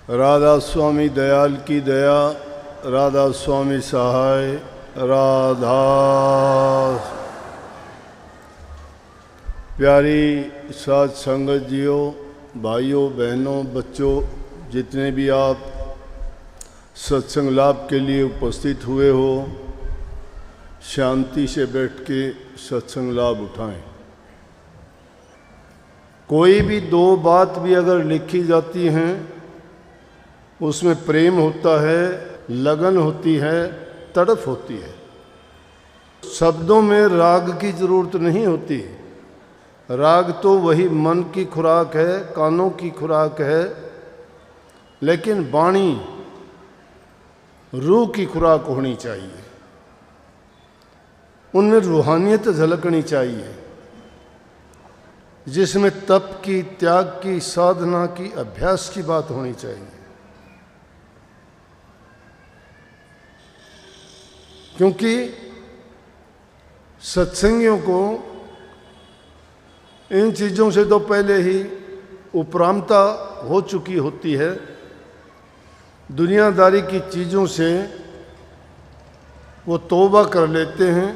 राधा स्वामी दयाल की दया, राधा स्वामी सहाय, राधा। प्यारी साथ संगत जियो, भाइयों बहनों बच्चों, जितने भी आप सत्संग लाभ के लिए उपस्थित हुए हो, शांति से बैठ के सत्संग लाभ उठाएं। कोई भी दो बात भी अगर लिखी जाती हैं, उसमें प्रेम होता है, लगन होती है, तड़प होती है। शब्दों में राग की जरूरत नहीं होती। राग तो वही मन की खुराक है, कानों की खुराक है, लेकिन वाणी रूह की खुराक होनी चाहिए। उनमें रूहानियत झलकनी चाहिए, जिसमें तप की, त्याग की, साधना की, अभ्यास की बात होनी चाहिए। क्योंकि सत्संगियों को इन चीज़ों से तो पहले ही उपरामता हो चुकी होती है। दुनियादारी की चीज़ों से वो तौबा कर लेते हैं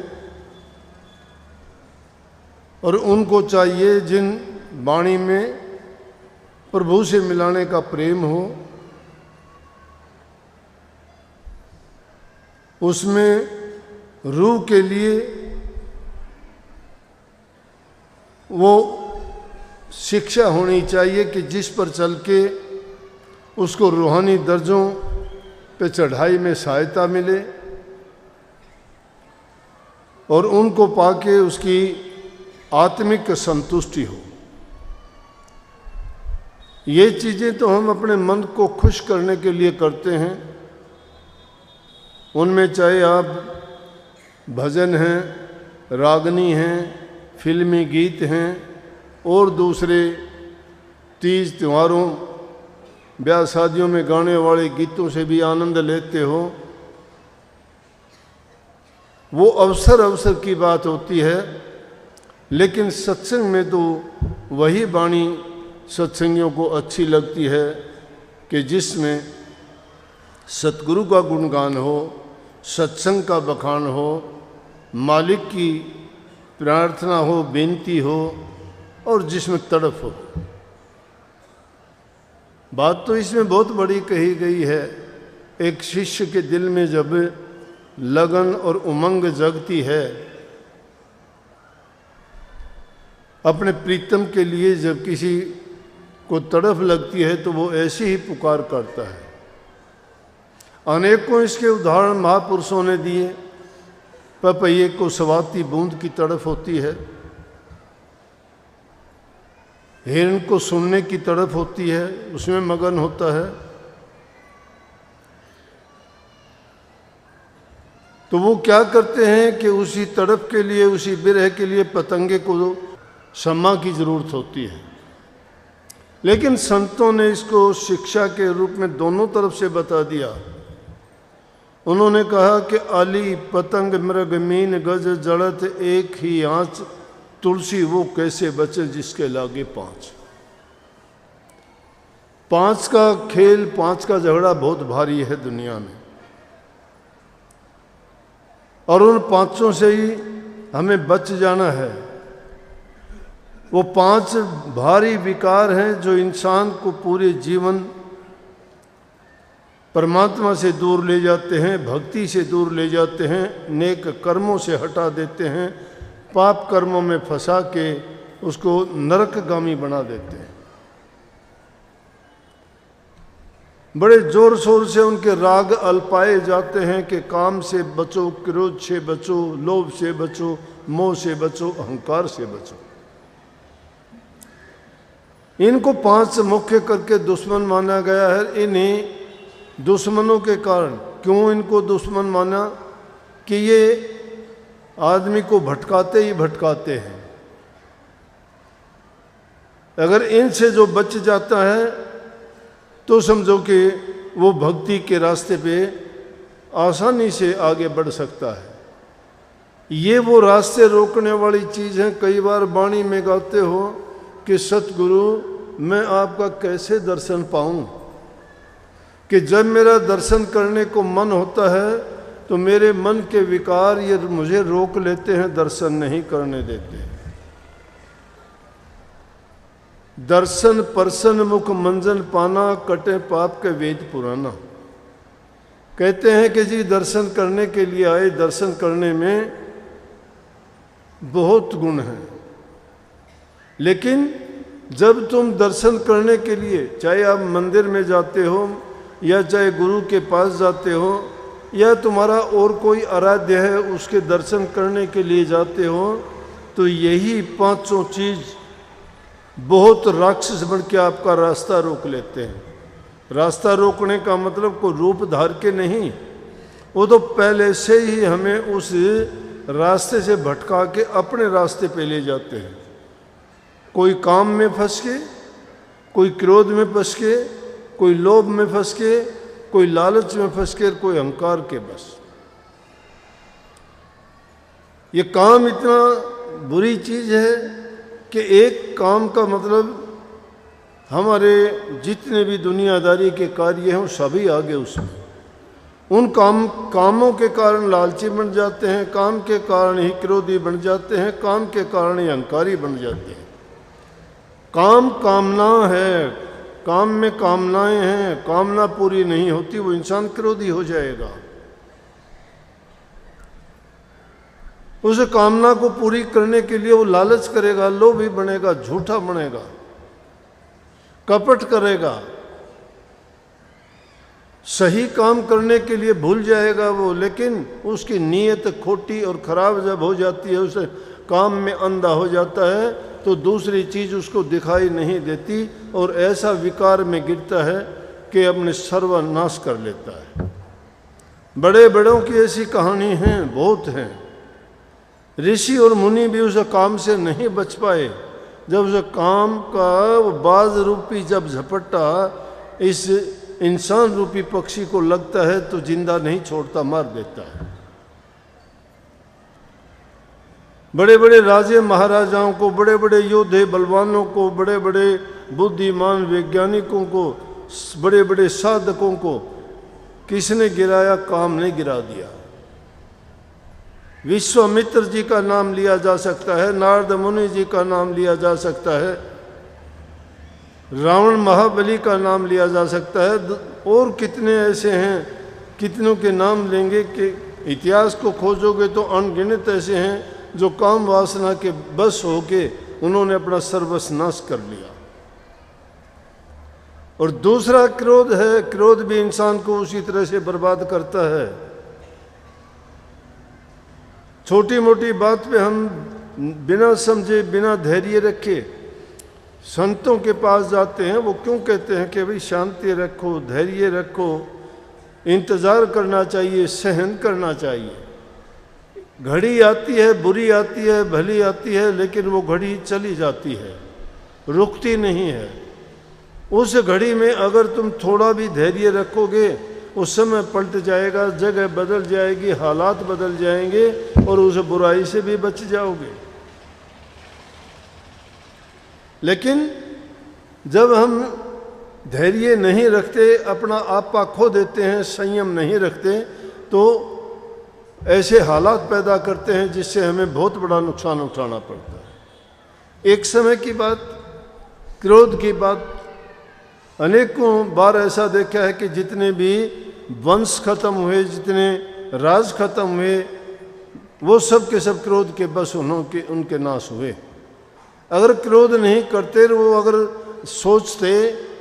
और उनको चाहिए जिन वाणी में प्रभु से मिलाने का प्रेम हो, उसमें रूह के लिए वो शिक्षा होनी चाहिए कि जिस पर चल के उसको रूहानी दर्जों पे चढ़ाई में सहायता मिले और उनको पाके उसकी आत्मिक संतुष्टि हो। ये चीज़ें तो हम अपने मन को खुश करने के लिए करते हैं। उनमें चाहे आप भजन हैं, रागनी हैं, फिल्मी गीत हैं और दूसरे तीज त्योहारों, ब्याह शादियों में गाने वाले गीतों से भी आनंद लेते हो। वो अवसर अवसर की बात होती है, लेकिन सत्संग में तो वही वाणी सत्संगियों को अच्छी लगती है कि जिसमें सतगुरु का गुणगान हो, सत्संग का बखान हो, मालिक की प्रार्थना हो, बेनती हो और जिसमें तड़प हो। बात तो इसमें बहुत बड़ी कही गई है। एक शिष्य के दिल में जब लगन और उमंग जगती है, अपने प्रीतम के लिए जब किसी को तड़प लगती है, तो वो ऐसी ही पुकार करता है। अनेकों इसके उदाहरण महापुरुषों ने दिए। पपैये को सवाती बूंद की तड़प होती है, हिरण को सुनने की तड़प होती है, उसमें मगन होता है। तो वो क्या करते हैं कि उसी तड़प के लिए, उसी बिरह के लिए पतंगे को सम्मा की जरूरत होती है। लेकिन संतों ने इसको शिक्षा के रूप में दोनों तरफ से बता दिया। उन्होंने कहा कि आली पतंग मृग मीन गज जड़त एक ही आँच, तुलसी वो कैसे बचे जिसके लागे पाँच। पाँच का खेल, पाँच का झगड़ा बहुत भारी है दुनिया में, और उन पाँचों से ही हमें बच जाना है। वो पांच भारी विकार हैं जो इंसान को पूरे जीवन परमात्मा से दूर ले जाते हैं, भक्ति से दूर ले जाते हैं, नेक कर्मों से हटा देते हैं, पाप कर्मों में फंसा के उसको नरकगामी बना देते हैं। बड़े जोर शोर से उनके राग अल्पाए जाते हैं कि काम से बचो, क्रोध से बचो, लोभ से बचो, मोह से बचो, अहंकार से बचो। इनको पांच मुख्य करके दुश्मन माना गया है। इन्हीं दुश्मनों के कारण क्यों इनको दुश्मन माना कि ये आदमी को भटकाते ही भटकाते हैं। अगर इनसे जो बच जाता है तो समझो कि वो भक्ति के रास्ते पे आसानी से आगे बढ़ सकता है। ये वो रास्ते रोकने वाली चीज़ है। कई बार वाणी में गाते हो कि सतगुरु मैं आपका कैसे दर्शन पाऊं। कि जब मेरा दर्शन करने को मन होता है तो मेरे मन के विकार ये मुझे रोक लेते हैं, दर्शन नहीं करने देते। दर्शन परसन मुख मंजन पाना, कटे पाप के वेद पुराना। कहते हैं कि जी दर्शन करने के लिए आए, दर्शन करने में बहुत गुण हैं, लेकिन जब तुम दर्शन करने के लिए, चाहे आप मंदिर में जाते हो या चाहे गुरु के पास जाते हो या तुम्हारा और कोई आराध्य है उसके दर्शन करने के लिए जाते हो, तो यही पांचों चीज बहुत राक्षस बन के आपका रास्ता रोक लेते हैं। रास्ता रोकने का मतलब कोई रूप धार के नहीं, वो तो पहले से ही हमें उस रास्ते से भटका के अपने रास्ते पे ले जाते हैं। कोई काम में फंस के, कोई क्रोध में फंस के, कोई लोभ में फंस के, कोई लालच में फंस के, कोई अहंकार के बस। ये काम इतना बुरी चीज है कि एक काम का मतलब हमारे जितने भी दुनियादारी के कार्य हैं वो सभी आगे उसमें। उन कामों के कारण लालची बन जाते हैं, काम के कारण ही क्रोधी बन जाते हैं, काम के कारण ही अहंकारी बन जाते हैं। काम कामना है, काम में कामनाएं हैं, कामना पूरी नहीं होती वो इंसान क्रोधी हो जाएगा। उस कामना को पूरी करने के लिए वो लालच करेगा, लोभी बनेगा, झूठा बनेगा, कपट करेगा, सही काम करने के लिए भूल जाएगा वो। लेकिन उसकी नीयत खोटी और खराब जब हो जाती है, उसे काम में अंधा हो जाता है, तो दूसरी चीज उसको दिखाई नहीं देती और ऐसा विकार में गिरता है कि अपने सर्वनाश कर लेता है। बड़े बड़ों की ऐसी कहानी हैं, बहुत हैं। ऋषि और मुनि भी उस काम से नहीं बच पाए। जब उस काम का वो बाज रूपी जब झपट्टा इस इंसान रूपी पक्षी को लगता है तो जिंदा नहीं छोड़ता, मार देता है। बड़े बड़े राजे महाराजाओं को, बड़े बड़े योद्धे बलवानों को, बड़े बड़े बुद्धिमान वैज्ञानिकों को, बड़े बड़े साधकों को किसने गिराया? काम ने गिरा दिया। विश्वामित्र जी का नाम लिया जा सकता है, नारद मुनि जी का नाम लिया जा सकता है, रावण महाबली का नाम लिया जा सकता है, और कितने ऐसे हैं, कितनों के नाम लेंगे कि इतिहास को खोजोगे तो अनगिनत ऐसे हैं जो काम वासना के बस होके उन्होंने अपना सर्वस्व नाश कर लिया। और दूसरा क्रोध है, क्रोध भी इंसान को उसी तरह से बर्बाद करता है। छोटी मोटी बात पे हम बिना समझे, बिना धैर्य रखे संतों के पास जाते हैं। वो क्यों कहते हैं कि भाई शांति रखो, धैर्य रखो, इंतज़ार करना चाहिए, सहन करना चाहिए। घड़ी आती है, बुरी आती है, भली आती है, लेकिन वो घड़ी चली जाती है, रुकती नहीं है। उस घड़ी में अगर तुम थोड़ा भी धैर्य रखोगे, उस समय पलट जाएगा, जगह बदल जाएगी, हालात बदल जाएंगे और उस बुराई से भी बच जाओगे। लेकिन जब हम धैर्य नहीं रखते, अपना आपा खो देते हैं, संयम नहीं रखते, तो ऐसे हालात पैदा करते हैं जिससे हमें बहुत बड़ा नुकसान उठाना पड़ता है। एक समय की बात, क्रोध की बात, अनेकों बार ऐसा देखा है कि जितने भी वंश खत्म हुए, जितने राज खत्म हुए, वो सब के सब क्रोध के बस उनके नाश हुए। अगर क्रोध नहीं करते, वो अगर सोचते,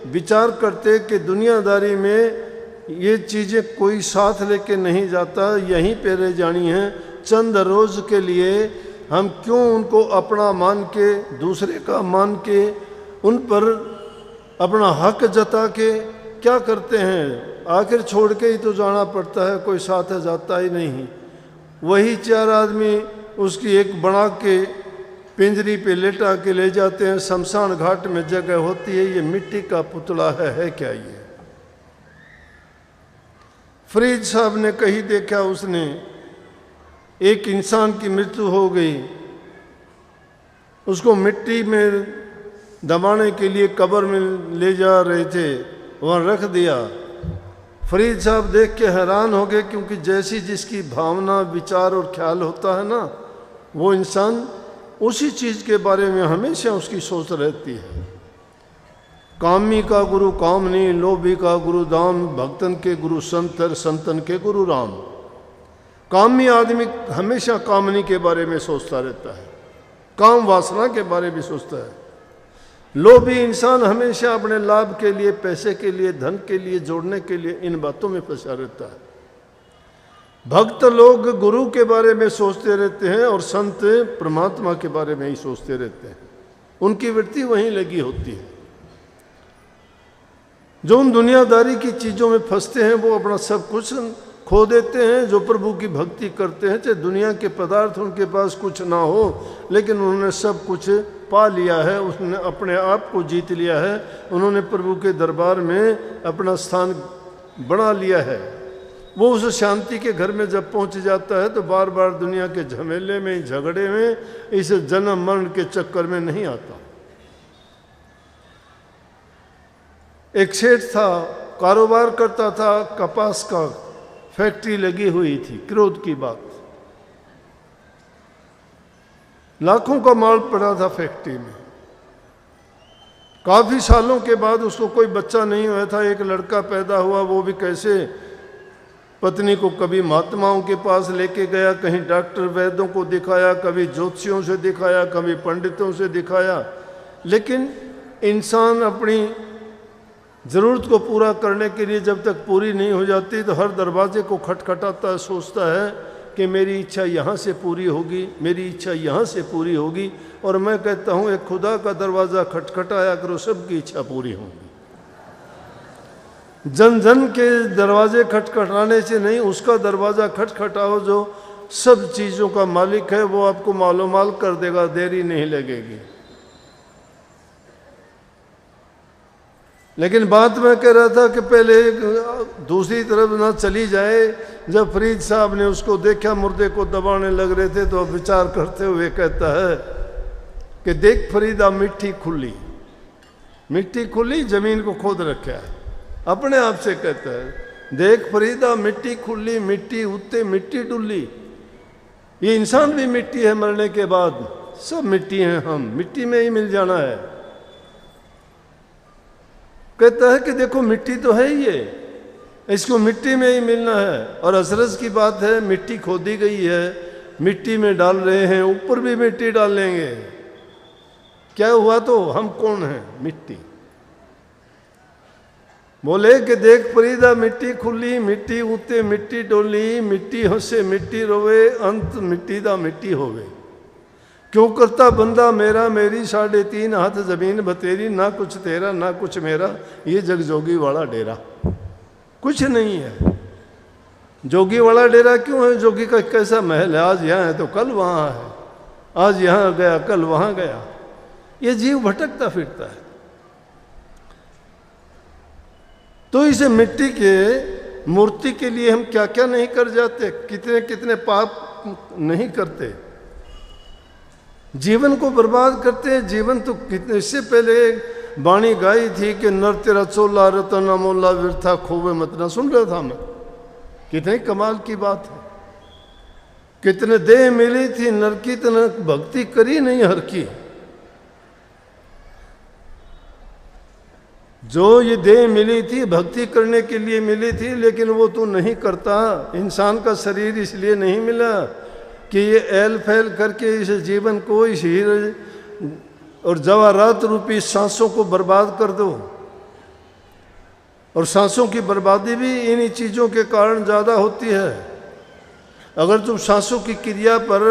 विचार करते कि दुनियादारी में ये चीज़ें कोई साथ लेके नहीं जाता, यहीं पे रह जानी हैं, चंद रोज़ के लिए हम क्यों उनको अपना मान के, दूसरे का मान के, उन पर अपना हक जता के क्या करते हैं? आखिर छोड़ के ही तो जाना पड़ता है, कोई साथ जाता ही नहीं। वही चार आदमी उसकी एक बना के पिंजरी पे लेटा के ले जाते हैं। शमशान घाट में जगह होती है, ये मिट्टी का पुतला है क्या ये? फरीद साहब ने कहीं देखा, उसने एक इंसान की मृत्यु हो गई, उसको मिट्टी में दबाने के लिए कब्र में ले जा रहे थे, वहाँ रख दिया। फरीद साहब देख के हैरान हो गए, क्योंकि जैसी जिसकी भावना, विचार और ख्याल होता है ना, वो इंसान उसी चीज़ के बारे में हमेशा उसकी सोच रहती है। कामी का गुरु कामनी, लोभी का गुरु दाम, भक्तन के गुरु संतर, संतन के गुरु राम। कामी आदमी हमेशा कामनी के बारे में सोचता रहता है, काम वासना के बारे में सोचता है। लोभी इंसान हमेशा अपने लाभ के लिए, पैसे के लिए, धन के लिए, जोड़ने के लिए इन बातों में फंसा रहता है। भक्त लोग गुरु के बारे में सोचते रहते हैं और संत परमात्मा के बारे में ही सोचते रहते हैं, उनकी वृत्ति वहीं लगी होती है। जो उन दुनियादारी की चीज़ों में फंसते हैं वो अपना सब कुछ खो देते हैं। जो प्रभु की भक्ति करते हैं, चाहे दुनिया के पदार्थ उनके पास कुछ ना हो, लेकिन उन्होंने सब कुछ पा लिया है, उसने अपने आप को जीत लिया है, उन्होंने प्रभु के दरबार में अपना स्थान बना लिया है। वो उस शांति के घर में जब पहुंच जाता है तो बार बार दुनिया के झमेले में, झगड़े में, इस जन्म मरण के चक्कर में नहीं आता। एक सेठ था, कारोबार करता था, कपास का फैक्ट्री लगी हुई थी। क्रोध की बात, लाखों का माल पड़ा था फैक्ट्री में। काफी सालों के बाद उसको कोई बच्चा नहीं हुआ था, एक लड़का पैदा हुआ। वो भी कैसे, पत्नी को कभी महात्माओं के पास लेके गया, कहीं डॉक्टर वैद्यों को दिखाया, कभी ज्योतिषियों से दिखाया, कभी पंडितों से दिखाया, लेकिन इंसान अपनी ज़रूरत को पूरा करने के लिए जब तक पूरी नहीं हो जाती तो हर दरवाजे को खटखटाता है, सोचता है कि मेरी इच्छा यहाँ से पूरी होगी, मेरी इच्छा यहाँ से पूरी होगी। और मैं कहता हूँ एक खुदा का दरवाज़ा खटखटाया करो, सबकी इच्छा पूरी होगी। जन जन के दरवाजे खटखटाने से नहीं, उसका दरवाज़ा खटखटाओ जो सब चीज़ों का मालिक है, वो आपको मालोमाल कर देगा, देरी नहीं लगेगी। लेकिन बात मैं कह रहा था कि पहले दूसरी तरफ ना चली जाए। जब फरीद साहब ने उसको देखा मुर्दे को दबाने लग रहे थे, तो विचार करते हुए कहता है कि देख फरीदा, मिट्टी खुली, मिट्टी खुली, जमीन को खोद रखा है। अपने आप से कहता है, देख फरीदा, मिट्टी खुली, मिट्टी उत्ते, मिट्टी डुली। ये इंसान भी मिट्टी है, मरने के बाद सब मिट्टी हैं, हम मिट्टी में ही मिल जाना है। कहता है कि देखो मिट्टी तो है ही है, इसको मिट्टी में ही मिलना है। और अजरज की बात है, मिट्टी खोदी गई है, मिट्टी में डाल रहे हैं, ऊपर भी मिट्टी डालेंगे। क्या हुआ तो हम कौन हैं? मिट्टी। बोले कि देख फरीदा, मिट्टी खुली, मिट्टी उते, मिट्टी डोली, मिट्टी हंसे, मिट्टी रोवे, अंत मिट्टी दा मिट्टी होवे। क्यों करता बंदा मेरा मेरी, 3.5 हाथ जमीन बतेरी, ना कुछ तेरा ना कुछ मेरा, ये जग जोगी वाला डेरा। कुछ नहीं है। जोगी वाला डेरा क्यों है? जोगी का कैसा महल है, आज यहाँ है तो कल वहाँ है, आज यहाँ गया कल वहाँ गया। ये जीव भटकता फिरता है। तो इसे मिट्टी के मूर्ति के लिए हम क्या क्या नहीं कर जाते, कितने कितने पाप नहीं करते, जीवन को बर्बाद करते हैं। जीवन तो कितने, इससे पहले बाणी गाई थी कि नर तेरा चोला रतन अमोला व्यर्था खोवे मत ना, सुन रहा था मैं। कितने कमाल की बात है। कितने देह मिली थी नर की, तना भक्ति करी नहीं हर की। जो ये देह मिली थी भक्ति करने के लिए मिली थी, लेकिन वो तू नहीं करता। इंसान का शरीर इसलिए नहीं मिला कि ये एल फैल करके इस जीवन को, इस हीरे और जवाहरात रूपी सांसों को बर्बाद कर दो। और सांसों की बर्बादी भी इन्हीं चीज़ों के कारण ज़्यादा होती है। अगर तुम सांसों की क्रिया पर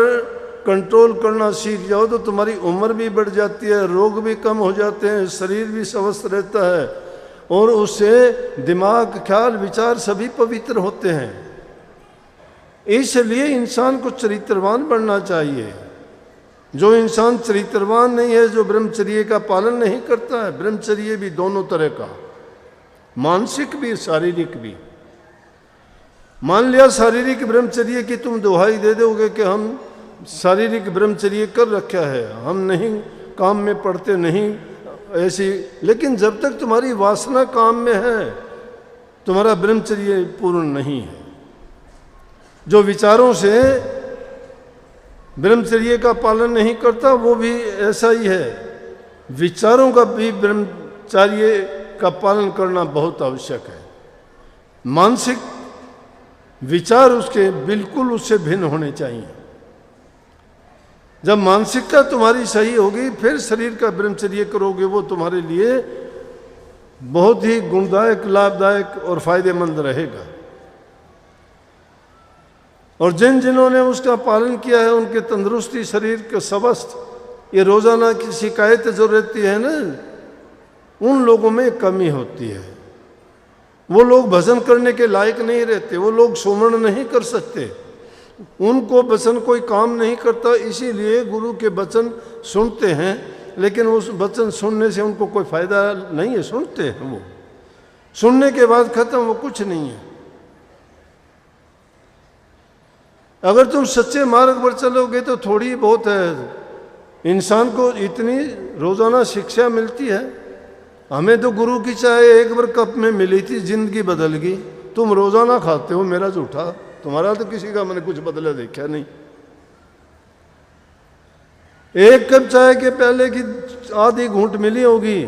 कंट्रोल करना सीख जाओ तो तुम्हारी उम्र भी बढ़ जाती है, रोग भी कम हो जाते हैं, शरीर भी स्वस्थ रहता है, और उससे दिमाग, ख्याल, विचार सभी पवित्र होते हैं। इसलिए इंसान को चरित्रवान बनना चाहिए। जो इंसान चरित्रवान नहीं है, जो ब्रह्मचर्य का पालन नहीं करता है, ब्रह्मचर्य भी दोनों तरह का, मानसिक भी शारीरिक भी। मान लिया शारीरिक ब्रह्मचर्य की तुम दुहाई दे दोगे कि हम शारीरिक ब्रह्मचर्य कर रखा है, हम नहीं काम में पड़ते नहीं ऐसी, लेकिन जब तक तुम्हारी वासना काम में है तुम्हारा ब्रह्मचर्य पूर्ण नहीं है। जो विचारों से ब्रह्मचर्य का पालन नहीं करता वो भी ऐसा ही है। विचारों का भी ब्रह्मचर्य का पालन करना बहुत आवश्यक है। मानसिक विचार उसके बिल्कुल उससे भिन्न होने चाहिए। जब मानसिकता तुम्हारी सही होगी फिर शरीर का ब्रह्मचर्य करोगे, वो तुम्हारे लिए बहुत ही गुणदायक, लाभदायक और फायदेमंद रहेगा। और जिन्होंने उसका पालन किया है उनके तंदुरुस्ती, शरीर के स्वस्थ, ये रोजाना की शिकायत जो रहती है ना, उन लोगों में कमी होती है। वो लोग भजन करने के लायक नहीं रहते, वो लोग सुमरण नहीं कर सकते, उनको वचन कोई काम नहीं करता। इसीलिए गुरु के वचन सुनते हैं, लेकिन उस वचन सुनने से उनको कोई फायदा नहीं है। सुनते हैं, वो सुनने के बाद खत्म, वो कुछ नहीं है। अगर तुम सच्चे मार्ग पर चलोगे तो थोड़ी बहुत है, इंसान को इतनी रोजाना शिक्षा मिलती है। हमें तो गुरु की चाय एक बार कप में मिली थी, जिंदगी बदल गई। तुम रोजाना खाते हो, मेरा झूठा, तुम्हारा तो किसी का मैंने कुछ बदला देखा नहीं। एक कप चाय के पहले की आधी घूंट मिली होगी,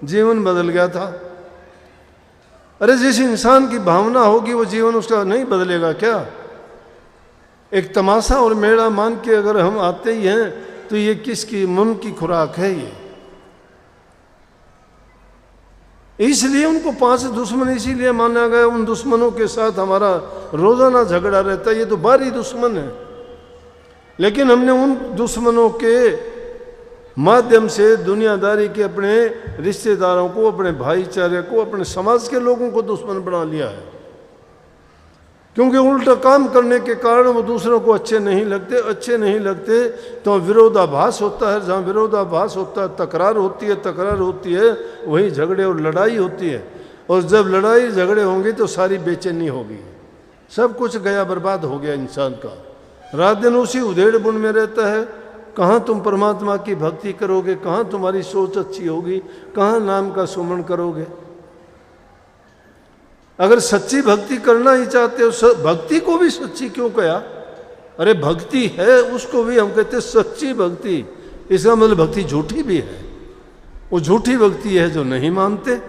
जीवन बदल गया था। अरे जिस इंसान की भावना होगी वो जीवन उसका नहीं बदलेगा क्या? एक तमाशा और मेला मान के अगर हम आते ही हैं तो ये किसकी मन की खुराक है ये? इसलिए उनको 5 दुश्मन इसीलिए माना गया। उन दुश्मनों के साथ हमारा रोजाना झगड़ा रहता है, ये तो बाहरी दुश्मन है। लेकिन हमने उन दुश्मनों के माध्यम से दुनियादारी के अपने रिश्तेदारों को, अपने भाईचारे को, अपने समाज के लोगों को दुश्मन बना लिया है। क्योंकि उल्टा काम करने के कारण वो दूसरों को अच्छे नहीं लगते तो विरोधाभास होता है। जहाँ विरोधाभास होता है तकरार होती है, वही झगड़े और लड़ाई होती है। और जब लड़ाई झगड़े होंगे तो सारी बेचैनी होगी, सब कुछ गया, बर्बाद हो गया इंसान का। रात दिन उसी उधेड़ बुन में रहता है। कहाँ तुम परमात्मा की भक्ति करोगे, कहाँ तुम्हारी सोच अच्छी होगी, कहाँ नाम का सुमरण करोगे? अगर सच्ची भक्ति करना ही चाहते हो, भक्ति को भी सच्ची क्यों कहा? अरे भक्ति है, उसको भी हम कहते सच्ची भक्ति। इसका मतलब भक्ति झूठी भी है। वो झूठी भक्ति है जो नहीं मानते।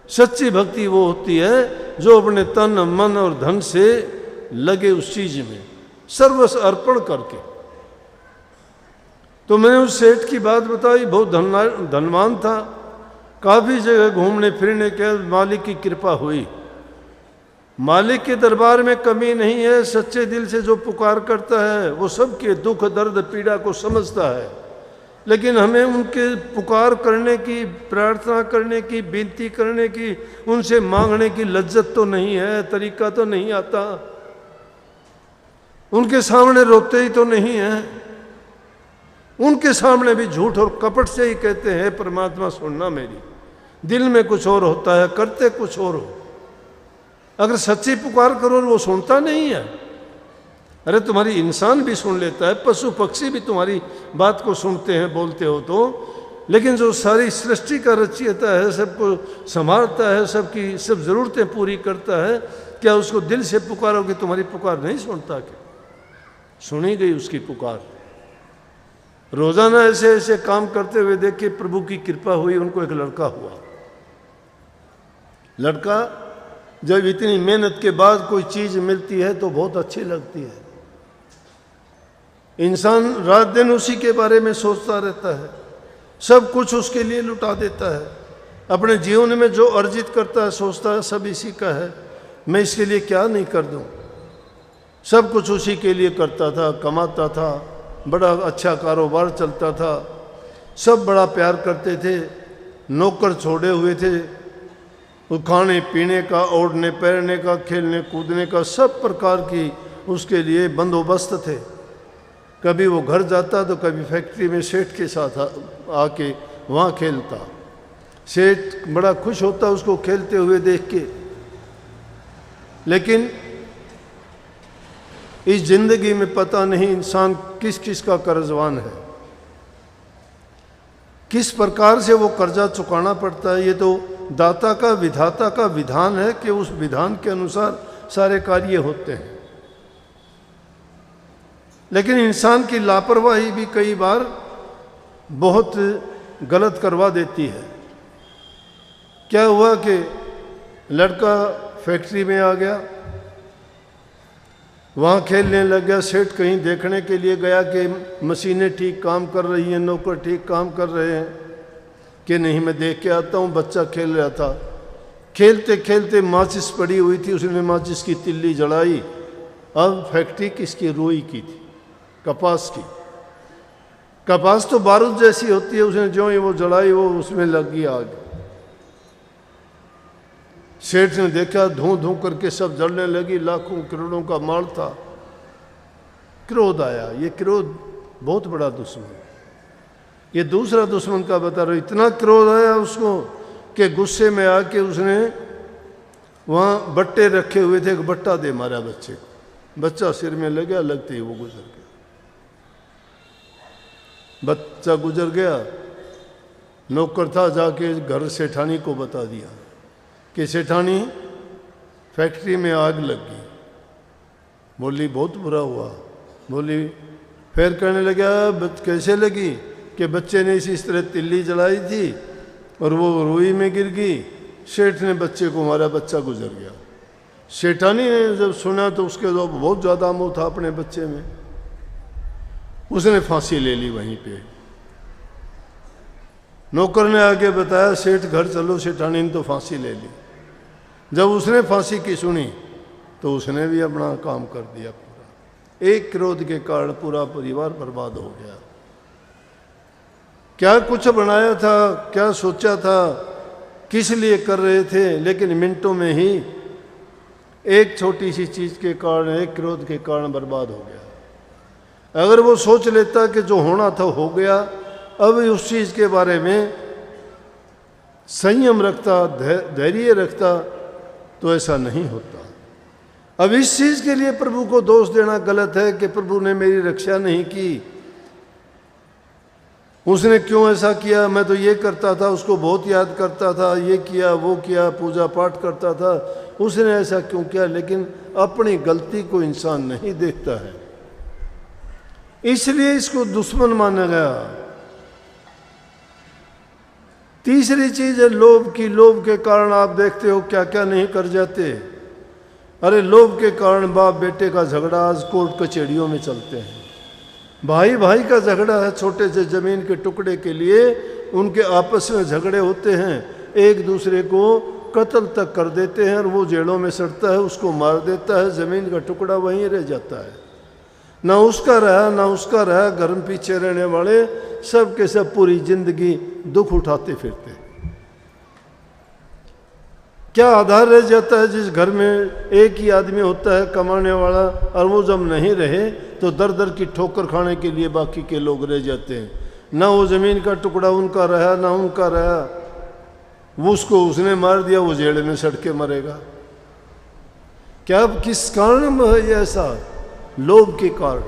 सच्ची भक्ति वो होती है जो अपने तन, मन और धन से लगे उस चीज में, सर्वस्व अर्पण करके। तो मैंने उस सेठ की बात बताई, बहुत धनवान था, काफी जगह घूमने फिरने के मालिक की कृपा हुई। मालिक के दरबार में कमी नहीं है। सच्चे दिल से जो पुकार करता है वो सबके दुख, दर्द, पीड़ा को समझता है। लेकिन हमें उनके पुकार करने की, प्रार्थना करने की, विनती करने की, उनसे मांगने की लज्जत तो नहीं है, तरीका तो नहीं आता। उनके सामने रोते ही तो नहीं है। उनके सामने भी झूठ और कपट से ही कहते हैं परमात्मा सुनना मेरी। दिल में कुछ और होता है, करते कुछ और हो। अगर सच्ची पुकार करो वो सुनता नहीं है। अरे तुम्हारी इंसान भी सुन लेता है, पशु पक्षी भी तुम्हारी बात को सुनते हैं, बोलते हो तो। लेकिन जो सारी सृष्टि का रचयिता है, सबको संभालता है, सबकी सब जरूरतें पूरी करता है, क्या उसको दिल से पुकारोगे तुम्हारी पुकार नहीं सुनता क्या? सुनी गई उसकी पुकार। रोजाना ऐसे ऐसे काम करते हुए देख के प्रभु की कृपा हुई। उनको एक लड़का हुआ। लड़का जब इतनी मेहनत के बाद कोई चीज मिलती है तो बहुत अच्छी लगती है। इंसान रात दिन उसी के बारे में सोचता रहता है, सब कुछ उसके लिए लुटा देता है। अपने जीवन में जो अर्जित करता है सोचता है सब इसी का है, मैं इसके लिए क्या नहीं कर दूं। सब कुछ उसी के लिए करता था, कमाता था, बड़ा अच्छा कारोबार चलता था, सब बड़ा प्यार करते थे, नौकर छोड़े हुए थे, वो खाने पीने का, ओढ़ने पहनने का, खेलने कूदने का, सब प्रकार की उसके लिए बंदोबस्त थे। कभी वो घर जाता तो कभी फैक्ट्री में सेठ के साथ आके वहाँ खेलता। सेठ बड़ा खुश होता उसको खेलते हुए देख के। लेकिन इस जिंदगी में पता नहीं इंसान किस किस का कर्जवान है, किस प्रकार से वो कर्जा चुकाना पड़ता है, ये तो दाता का, विधाता का विधान है कि उस विधान के अनुसार सारे कार्य होते हैं। लेकिन इंसान की लापरवाही भी कई बार बहुत गलत करवा देती है। क्या हुआ कि लड़का फैक्ट्री में आ गया, वहाँ खेलने लग गया। सेठ कहीं देखने के लिए गया कि मशीनें ठीक काम कर रही हैं, नौकर ठीक काम कर रहे हैं कि नहीं, मैं देख के आता हूँ। बच्चा खेल रहा था, खेलते खेलते माचिस पड़ी हुई थी, उसने माचिस की तिल्ली जलाई। अब फैक्ट्री किसकी? रुई की थी, कपास की। कपास तो बारूद जैसी होती है, उसने जो ही वो जलाई वो उसमें लग गई आग। सेठ ने देखा, धूं धूं करके सब जलने लगी, लाखों करोड़ों का माल था। क्रोध आया। ये क्रोध बहुत बड़ा दुश्मन। ये दूसरा दुश्मन का बता रहा हूं। इतना क्रोध आया उसको कि गुस्से में आके उसने वहाँ बट्टे रखे हुए थे, एक बट्टा दे मारा बच्चे को। बच्चा सिर में लगा, लगते ही वो गुजर गया। बच्चा गुजर गया। नौकर था, जाके घर सेठानी को बता दिया कि सेठानी फैक्ट्री में आग लग गई। बोली बहुत बुरा हुआ। बोली फिर कहने लगा कैसे लगी? कि बच्चे ने इस तरह तिल्ली जलाई थी और वो रुई में गिर गई। सेठ ने बच्चे को मारा, बच्चा गुजर गया। सेठानी ने जब सुना तो उसके तो बहुत ज़्यादा मोह था अपने बच्चे में, उसने फांसी ले ली वहीं पे। नौकर ने आगे बताया सेठ घर चलो, सेठानी ने तो फांसी ले ली। जब उसने फांसी की सुनी तो उसने भी अपना काम कर दिया पूरा। एक क्रोध के कारण पूरा परिवार बर्बाद हो गया। क्या कुछ बनाया था, क्या सोचा था, किस लिए कर रहे थे, लेकिन मिनटों में ही एक छोटी सी चीज़ के कारण, एक क्रोध के कारण बर्बाद हो गया। अगर वो सोच लेता कि जो होना था हो गया, अब उस चीज़ के बारे में संयम रखता, धैर्य रखता, तो ऐसा नहीं होता। अब इस चीज़ के लिए प्रभु को दोष देना गलत है कि प्रभु ने मेरी रक्षा नहीं की, उसने क्यों ऐसा किया, मैं तो ये करता था, उसको बहुत याद करता था, ये किया वो किया, पूजा पाठ करता था, उसने ऐसा क्यों किया। लेकिन अपनी गलती को इंसान नहीं देखता है, इसलिए इसको दुश्मन माना गया। तीसरी चीज है लोभ की। लोभ के कारण आप देखते हो क्या क्या नहीं कर जाते। अरे लोभ के कारण बाप बेटे का झगड़ा आज कोर्ट कचहरियों में चलते हैं। भाई भाई का झगड़ा है, छोटे से जमीन के टुकड़े के लिए उनके आपस में झगड़े होते हैं, एक दूसरे को कत्ल तक कर देते हैं और वो जेलों में सड़ता है, उसको मार देता है, ज़मीन का टुकड़ा वहीं रह जाता है। ना उसका रहा ना उसका रहा, घर में पीछे रहने वाले सब के सब पूरी जिंदगी दुख उठाते फिरते। क्या आधार रह जाता है जिस घर में एक ही आदमी होता है कमाने वाला, और वो जब नहीं रहे तो दर दर की ठोकर खाने के लिए बाकी के लोग रह जाते हैं। ना वो ज़मीन का टुकड़ा उनका रहा ना उनका रहा, वो उसको उसने मार दिया, वो जेल में सड़ के मरेगा। क्या किस कारण है ये ऐसा? लोभ के कारण।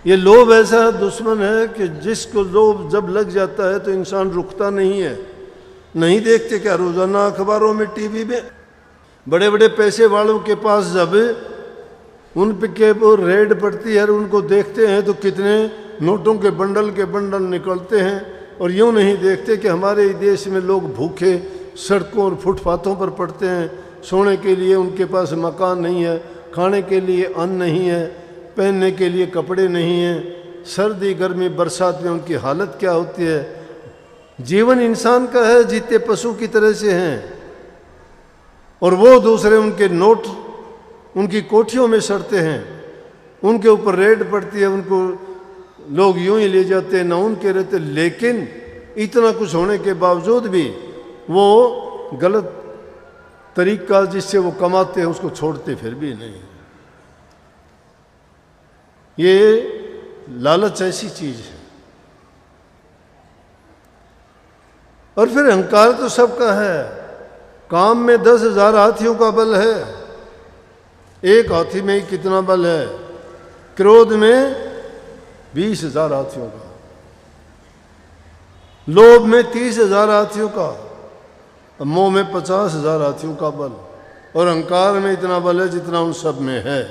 ये लोभ ऐसा दुश्मन है कि जिसको लोभ जब लग जाता है तो इंसान रुकता नहीं है। नहीं देखते क्या रोजाना अखबारों में, टीवी में बड़े बड़े पैसे वालों के पास जब उन पे के वो रेड पड़ती है और उनको देखते हैं तो कितने नोटों के बंडल निकलते हैं, और यूँ नहीं देखते कि हमारे देश में लोग भूखे सड़कों और फुटपाथों पर पड़ते हैं। सोने के लिए उनके पास मकान नहीं है, खाने के लिए अन्न नहीं है, पहनने के लिए कपड़े नहीं हैं। सर्दी गर्मी बरसात में उनकी हालत क्या होती है। जीवन इंसान का है, जीते पशु की तरह से हैं, और वो दूसरे उनके नोट उनकी कोठियों में सड़ते हैं, उनके ऊपर रेड पड़ती है, उनको लोग यूं ही ले जाते हैं, ना उनके रहते। लेकिन इतना कुछ होने के बावजूद भी वो गलत तरीका जिससे वो कमाते हैं उसको छोड़ते फिर भी नहीं। ये लालच ऐसी चीज है। और फिर अहंकार तो सबका है। काम में 10,000 हाथियों का बल है, एक हाथी में ही कितना बल है। क्रोध में 20,000 हाथियों का, लोभ में 30,000 हाथियों का, मोह में 50,000 हाथियों का बल, और अहंकार में इतना बल है जितना उन सब में है।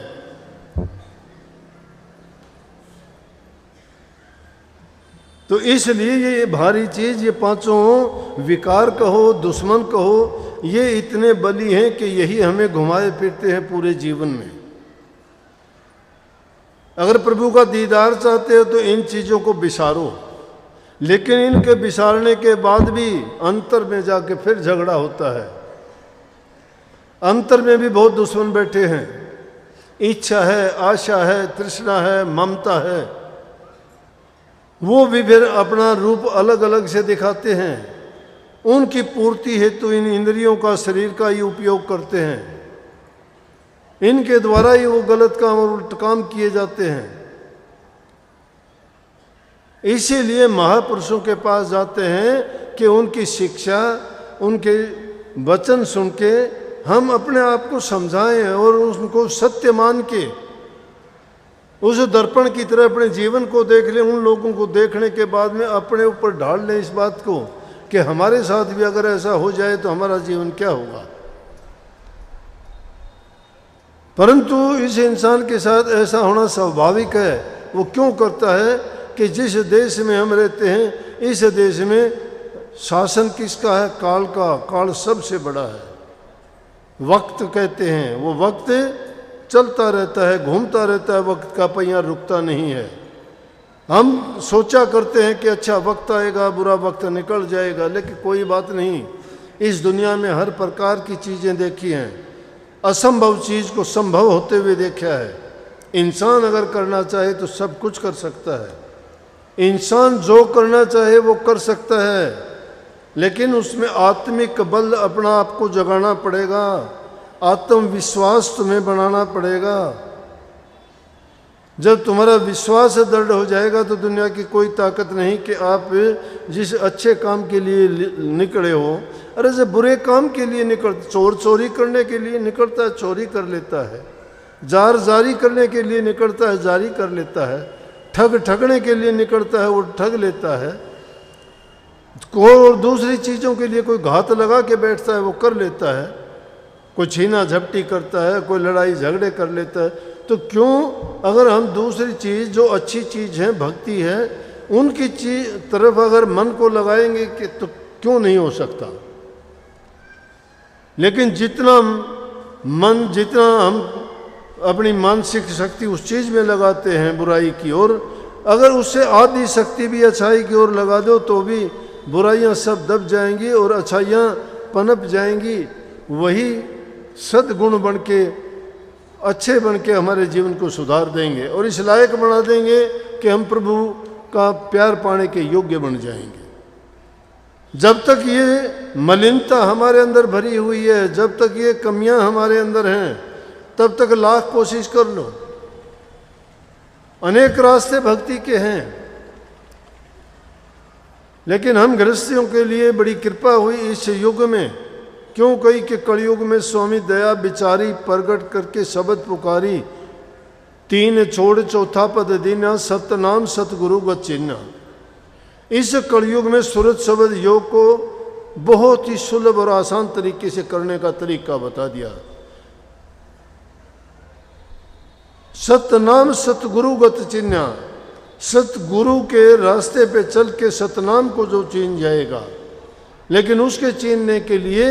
तो इसलिए ये भारी चीज, ये पांचों विकार कहो, दुश्मन कहो, ये इतने बली हैं कि यही हमें घुमाए फिरते हैं पूरे जीवन में। अगर प्रभु का दीदार चाहते हो तो इन चीजों को बिसारो, लेकिन इनके बिसारने के बाद भी अंतर में जाके फिर झगड़ा होता है। अंतर में भी बहुत दुश्मन बैठे हैं। इच्छा है, आशा है, तृष्णा है, ममता है, वो भी फिर अपना रूप अलग अलग से दिखाते हैं। उनकी पूर्ति हेतु इन इंद्रियों का, शरीर का ही उपयोग करते हैं। इनके द्वारा ही वो गलत काम और उल्ट काम किए जाते हैं। इसीलिए महापुरुषों के पास जाते हैं कि उनकी शिक्षा, उनके वचन सुन के हम अपने आप को समझाएं और उनको सत्य मान के उस दर्पण की तरह अपने जीवन को देख लें। उन लोगों को देखने के बाद में अपने ऊपर ढाल लें इस बात को कि हमारे साथ भी अगर ऐसा हो जाए तो हमारा जीवन क्या होगा। परंतु इस इंसान के साथ ऐसा होना स्वाभाविक है। वो क्यों करता है कि जिस देश में हम रहते हैं, इस देश में शासन किसका है? काल का। काल सबसे बड़ा है। वक्त कहते हैं, वो वक्त चलता रहता है, घूमता रहता है, वक्त का पहिया रुकता नहीं है। हम सोचा करते हैं कि अच्छा वक्त आएगा, बुरा वक्त निकल जाएगा, लेकिन कोई बात नहीं। इस दुनिया में हर प्रकार की चीज़ें देखी हैं, असंभव चीज़ को संभव होते हुए देखा है। इंसान अगर करना चाहे तो सब कुछ कर सकता है। इंसान जो करना चाहे वो कर सकता है, लेकिन उसमें आत्मिक बल अपना आप को जगाना पड़ेगा, आत्मविश्वास तुम्हें बनाना पड़ेगा। जब तुम्हारा विश्वास दृढ़ हो जाएगा तो दुनिया की कोई ताकत नहीं कि आप जिस अच्छे काम के लिए निकले हो, अरे जब बुरे काम के लिए निकलते, चोर चोरी करने के लिए निकलता है, चोरी कर लेता है। जार जारी करने के लिए निकलता है, जारी कर लेता है। ठग ठगने के लिए निकलता है, वो ठग लेता है। और दूसरी चीज़ों के लिए कोई घात लगा के बैठता है, वो कर लेता है। कोई छीना झपटी करता है, कोई लड़ाई झगड़े कर लेता है। तो क्यों, अगर हम दूसरी चीज़ जो अच्छी चीज़ है, भक्ति है, उनकी चीज तरफ अगर मन को लगाएंगे कि तो क्यों नहीं हो सकता। लेकिन जितना हम अपनी मानसिक शक्ति उस चीज़ में लगाते हैं बुराई की ओर, अगर उससे आधी शक्ति भी अच्छाई की ओर लगा दो तो भी बुराइयां सब दब जाएंगी और अच्छाइयां पनप जाएंगी। वही सद्गुण बन के, अच्छे बन के हमारे जीवन को सुधार देंगे और इस लायक बना देंगे कि हम प्रभु का प्यार पाने के योग्य बन जाएंगे। जब तक ये मलिनता हमारे अंदर भरी हुई है, जब तक ये कमियां हमारे अंदर हैं, तब तक लाख कोशिश कर लो। अनेक रास्ते भक्ति के हैं, लेकिन हम गृहस्थियों के लिए बड़ी कृपा हुई इस युग में। क्यों कही कि कलयुग में स्वामी दया बिचारी प्रगट करके शब्द पुकारी, तीन छोड़ चौथा पद दीना, सतनाम सतगुरु ग चिन्ह। इस कलयुग में सूरत शब्द योग को बहुत ही सुलभ और आसान तरीके से करने का तरीका बता दिया। सतनाम सतगुरु गत चिन्ह, सतगुरु के रास्ते पे चल के सतनाम को जो चीन जाएगा, लेकिन उसके चीनने के लिए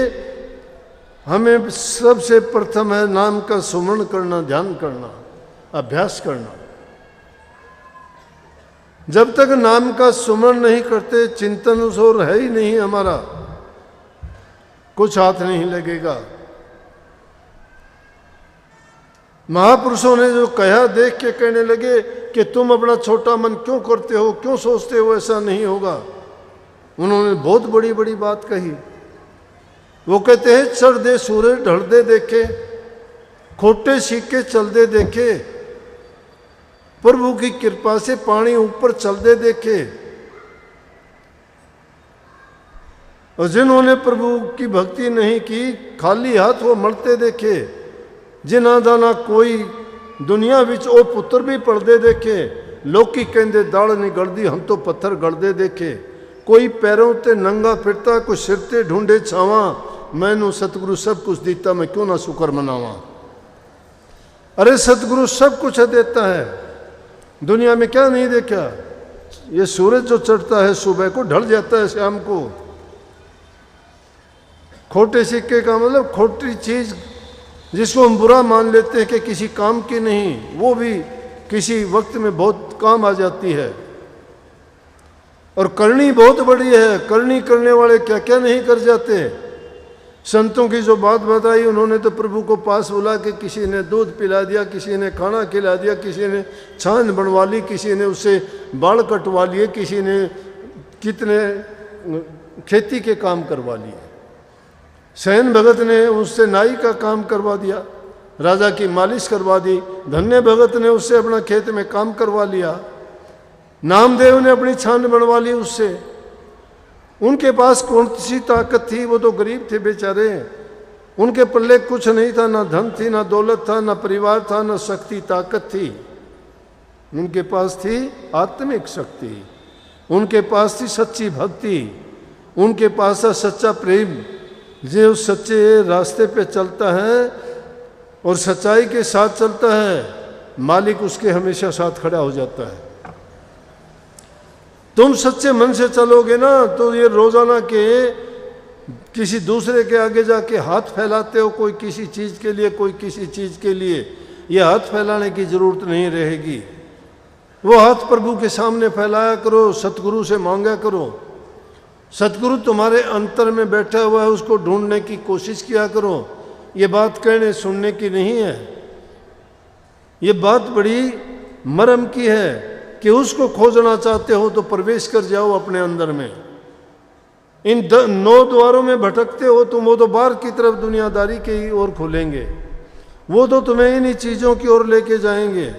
हमें सबसे प्रथम है नाम का सुमरण करना, ध्यान करना, अभ्यास करना। जब तक नाम का सुमरण नहीं करते, चिंतन उस ओर है ही नहीं हमारा, कुछ हाथ नहीं लगेगा। महापुरुषों ने जो कहा देख के कहने लगे कि तुम अपना छोटा मन क्यों करते हो, क्यों सोचते हो ऐसा नहीं होगा। उन्होंने बहुत बड़ी बड़ी बात कही। वो कहते हैं चढ़ दे सूरज ढल दे देखे, खोटे सिक्के चल दे देखे, प्रभु की कृपा से पानी ऊपर चल दे देखे। और जिन्होंने प्रभु की भक्ति नहीं की, खाली हाथ वो मरते देखे। जिन्हां दा ना कोई दुनिया विच ओ पुत्र भी पढ़दे देखे। लोकी कहंदे दाल नहीं गलदी, हम तो पत्थर गलदे देखे। कोई पैरों ते नंगा फिरता, कोई सिर ते ढूंढे छावां, मैनू सतगुरु सब कुछ देता, मैं क्यों ना शुक्र मनावा। अरे सतगुरु सब कुछ देता है, दुनिया में क्या नहीं देखा। ये सूरज जो चढ़ता है सुबह को, ढल जाता है शाम को। खोटे सिक्के का मतलब खोटी चीज जिसको हम बुरा मान लेते हैं कि किसी काम की नहीं, वो भी किसी वक्त में बहुत काम आ जाती है। और करनी बहुत बड़ी है, करनी करने वाले क्या क्या नहीं कर जाते। संतों की जो बात बताई, उन्होंने तो प्रभु को पास बुला के किसी ने दूध पिला दिया, किसी ने खाना खिला दिया, किसी ने छान बनवा ली, किसी ने उससे बाल कटवा लिए, किसी ने कितने खेती के काम करवा लिए। सैन भगत ने उससे नाई का काम करवा दिया, राजा की मालिश करवा दी। धन्य भगत ने उससे अपना खेत में काम करवा लिया। नामदेव ने अपनी छान बनवा ली उससे। उनके पास कौन सी ताकत थी, वो तो गरीब थे बेचारे। उनके पल्ले कुछ नहीं था, ना धन थी, ना दौलत था, ना परिवार था, ना शक्ति ताकत थी। उनके पास थी आत्मिक शक्ति, उनके पास थी सच्ची भक्ति, उनके पास था सच्चा प्रेम। जो सच्चे रास्ते पे चलता है और सच्चाई के साथ चलता है, मालिक उसके हमेशा साथ खड़ा हो जाता है। तुम सच्चे मन से चलोगे ना, तो ये रोजाना के किसी दूसरे के आगे जाके हाथ फैलाते हो, कोई किसी चीज के लिए, कोई किसी चीज के लिए, ये हाथ फैलाने की जरूरत नहीं रहेगी। वो हाथ प्रभु के सामने फैलाया करो, सतगुरु से मांगा करो। सतगुरु तुम्हारे अंतर में बैठा हुआ है, उसको ढूंढने की कोशिश किया करो। ये बात कहने सुनने की नहीं है, ये बात बड़ी मर्म की है कि उसको खोजना चाहते हो तो प्रवेश कर जाओ अपने अंदर में। इन 9 द्वारों में भटकते हो तुम, वो तो बाहर की तरफ दुनियादारी के ओर खुलेंगे, वो तो तुम्हें इन्हीं चीज़ों की ओर लेके जाएंगे।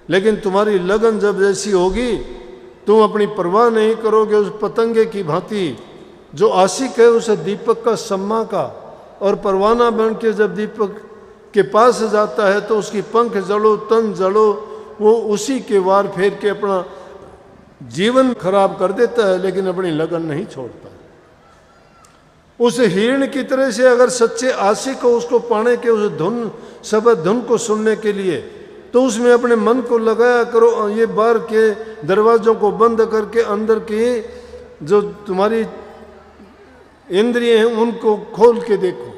लेकिन तुम्हारी लगन जब जैसी होगी, तुम अपनी परवाह नहीं करोगे। उस पतंगे की भांति जो आशिक है उसे दीपक का सम्मा का और परवाना बन के जब दीपक के पास जाता है तो उसकी पंख जड़ो तन जड़ो, वो उसी के वार फेर के अपना जीवन खराब कर देता है, लेकिन अपनी लगन नहीं छोड़ता। उस हिरण की तरह से अगर सच्चे आशिक हो, उसको पाने के, उस धुन शब्द धुन को सुनने के लिए, तो उसमें अपने मन को लगाया करो। ये बाहर के दरवाजों को बंद करके अंदर की जो तुम्हारी इंद्रिय हैं उनको खोल के देखो।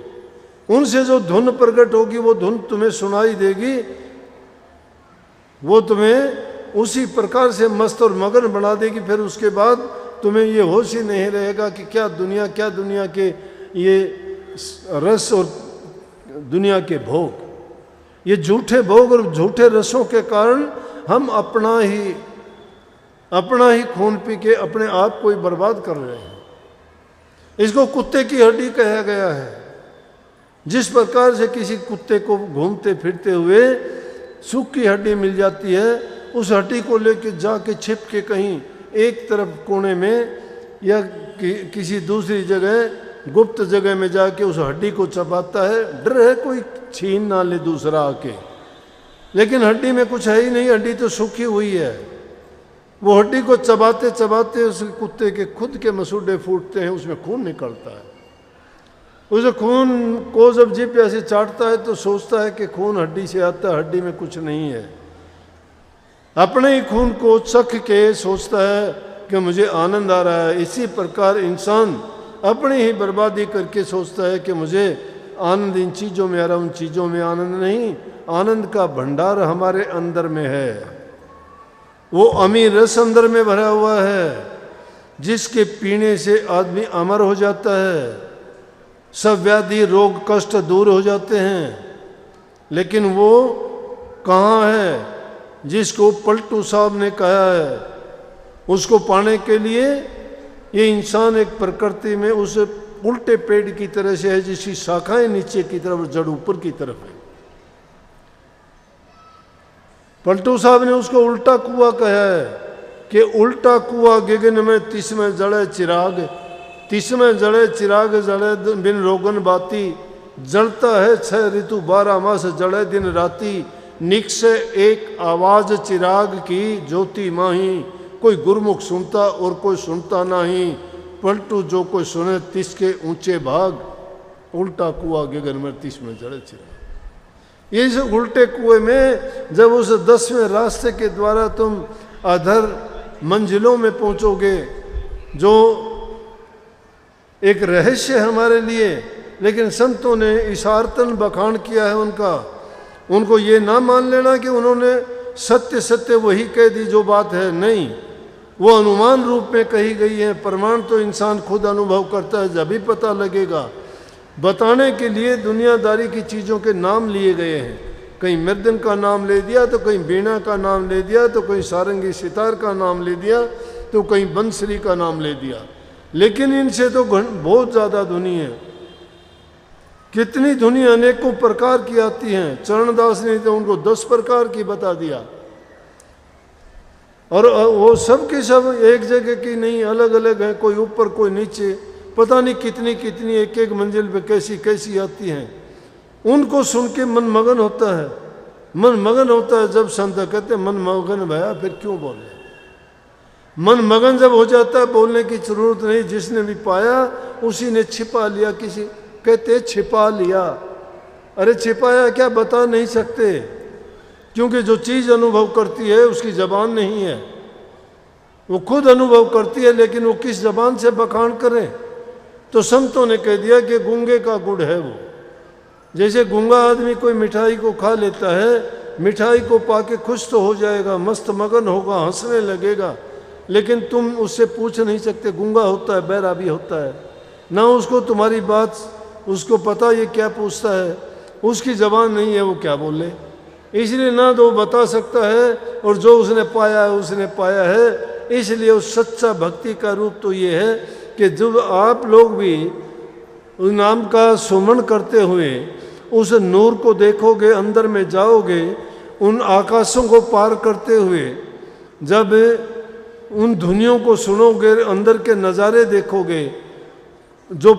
उनसे जो धुन प्रकट होगी वो धुन तुम्हें सुनाई देगी, वो तुम्हें उसी प्रकार से मस्त और मगन बना देगी। फिर उसके बाद तुम्हें ये होश ही नहीं रहेगा कि क्या दुनिया के ये रस और दुनिया के भोग, ये झूठे भोग और झूठे रसों के कारण हम अपना ही खून पी के अपने आप को ही बर्बाद कर रहे हैं। इसको कुत्ते की हड्डी कहा गया है। जिस प्रकार से किसी कुत्ते को घूमते फिरते हुए सूखी हड्डी मिल जाती है, उस हड्डी को लेके जाके छिप के कहीं एक तरफ कोने में या किसी दूसरी जगह गुप्त जगह में जाके उस हड्डी को चबाता है। डर है कोई छीन ना ले दूसरा आके, लेकिन हड्डी में कुछ है ही नहीं, हड्डी तो सूखी हुई है। वो हड्डी को चबाते चबाते उस कुत्ते के खुद के मसूड़े फूटते हैं, उसमें खून निकलता है। उस खून को जब जीभ ऐसे चाटता है तो सोचता है कि खून हड्डी से आता है, हड्डी में कुछ नहीं है। अपने ही खून को चख के सोचता है कि मुझे आनंद आ रहा है। इसी प्रकार इंसान अपनी ही बर्बादी करके सोचता है कि मुझे आनंद इन चीज़ों में आ रहा, उन चीज़ों में आनंद नहीं। आनंद का भंडार हमारे अंदर में है, वो अमीर रस अंदर में भरा हुआ है, जिसके पीने से आदमी अमर हो जाता है, सब व्याधि रोग कष्ट दूर हो जाते हैं। लेकिन वो कहाँ है जिसको पलटू साहब ने कहा है? उसको पाने के लिए ये इंसान एक प्रकृति में उस उल्टे पेड़ की तरह से है, जिसकी शाखाएं नीचे की तरफ, जड़ ऊपर की तरफ है। पलटू साहब ने उसको उल्टा कुआं कहा है कि उल्टा कुआं गगन में तिसमें जड़े चिराग, तिसमें जड़े चिराग जड़े बिन रोगन बाती, जलता है 6 ऋतु 12 मास जड़े दिन राती, निकसे एक आवाज चिराग की ज्योति माही, कोई गुरमुख सुनता और कोई सुनता नहीं, पलटू जो कोई सुने तिसके ऊंचे भाग। उल्टा कुआं गगनमर्तीश में जड़े चिरा। ये इस उल्टे कुएं में जब उस 10वें रास्ते के द्वारा तुम अधर मंजिलों में पहुंचोगे, जो एक रहस्य है हमारे लिए, लेकिन संतों ने इशारतन बखान किया है उनका। उनको ये ना मान लेना कि उन्होंने सत्य सत्य वही कह दी जो बात है, नहीं, वो अनुमान रूप में कही गई है। प्रमाण तो इंसान खुद अनुभव करता है, जब भी पता लगेगा। बताने के लिए दुनियादारी की चीज़ों के नाम लिए गए हैं। कहीं मृदंग का नाम ले दिया, तो कहीं वीणा का नाम ले दिया, तो कहीं सारंगी सितार का नाम ले दिया, तो कहीं बंसरी का नाम ले दिया। लेकिन इनसे तो बहुत ज़्यादा धुनी है। कितनी धुनी अनेकों प्रकार की आती हैं। चरणदास ने तो उनको 10 प्रकार की बता दिया, और वो सब के सब एक जगह की नहीं, अलग अलग है। कोई ऊपर कोई नीचे, पता नहीं कितनी कितनी एक एक मंजिल पे कैसी कैसी आती हैं। उनको सुन के मन मगन होता है, मन मगन होता है। जब संत कहते मन मगन भया, फिर क्यों बोले? मन मगन जब हो जाता है, बोलने की जरूरत नहीं। जिसने भी पाया उसी ने छिपा लिया। किसी कहते छिपा लिया, अरे छिपाया क्या, बता नहीं सकते, क्योंकि जो चीज़ अनुभव करती है उसकी जबान नहीं है। वो खुद अनुभव करती है, लेकिन वो किस जबान से बखान करे? तो संतों ने कह दिया कि गूंगे का गुड़ है वो। जैसे गूंगा आदमी कोई मिठाई को खा लेता है, मिठाई को पाके खुश तो हो जाएगा, मस्त मगन होगा, हंसने लगेगा, लेकिन तुम उससे पूछ नहीं सकते। गूंगा होता है, बहरा भी होता है ना, उसको तुम्हारी बात उसको पता ये क्या पूछता है, उसकी जबान नहीं है, वो क्या बोले। इसलिए ना तो बता सकता है, और जो उसने पाया है उसने पाया है। इसलिए उस सच्चा भक्ति का रूप तो ये है कि जब आप लोग भी उस नाम का सुमन करते हुए उस नूर को देखोगे, अंदर में जाओगे, उन आकाशों को पार करते हुए जब उन धुनियों को सुनोगे, अंदर के नज़ारे देखोगे, जो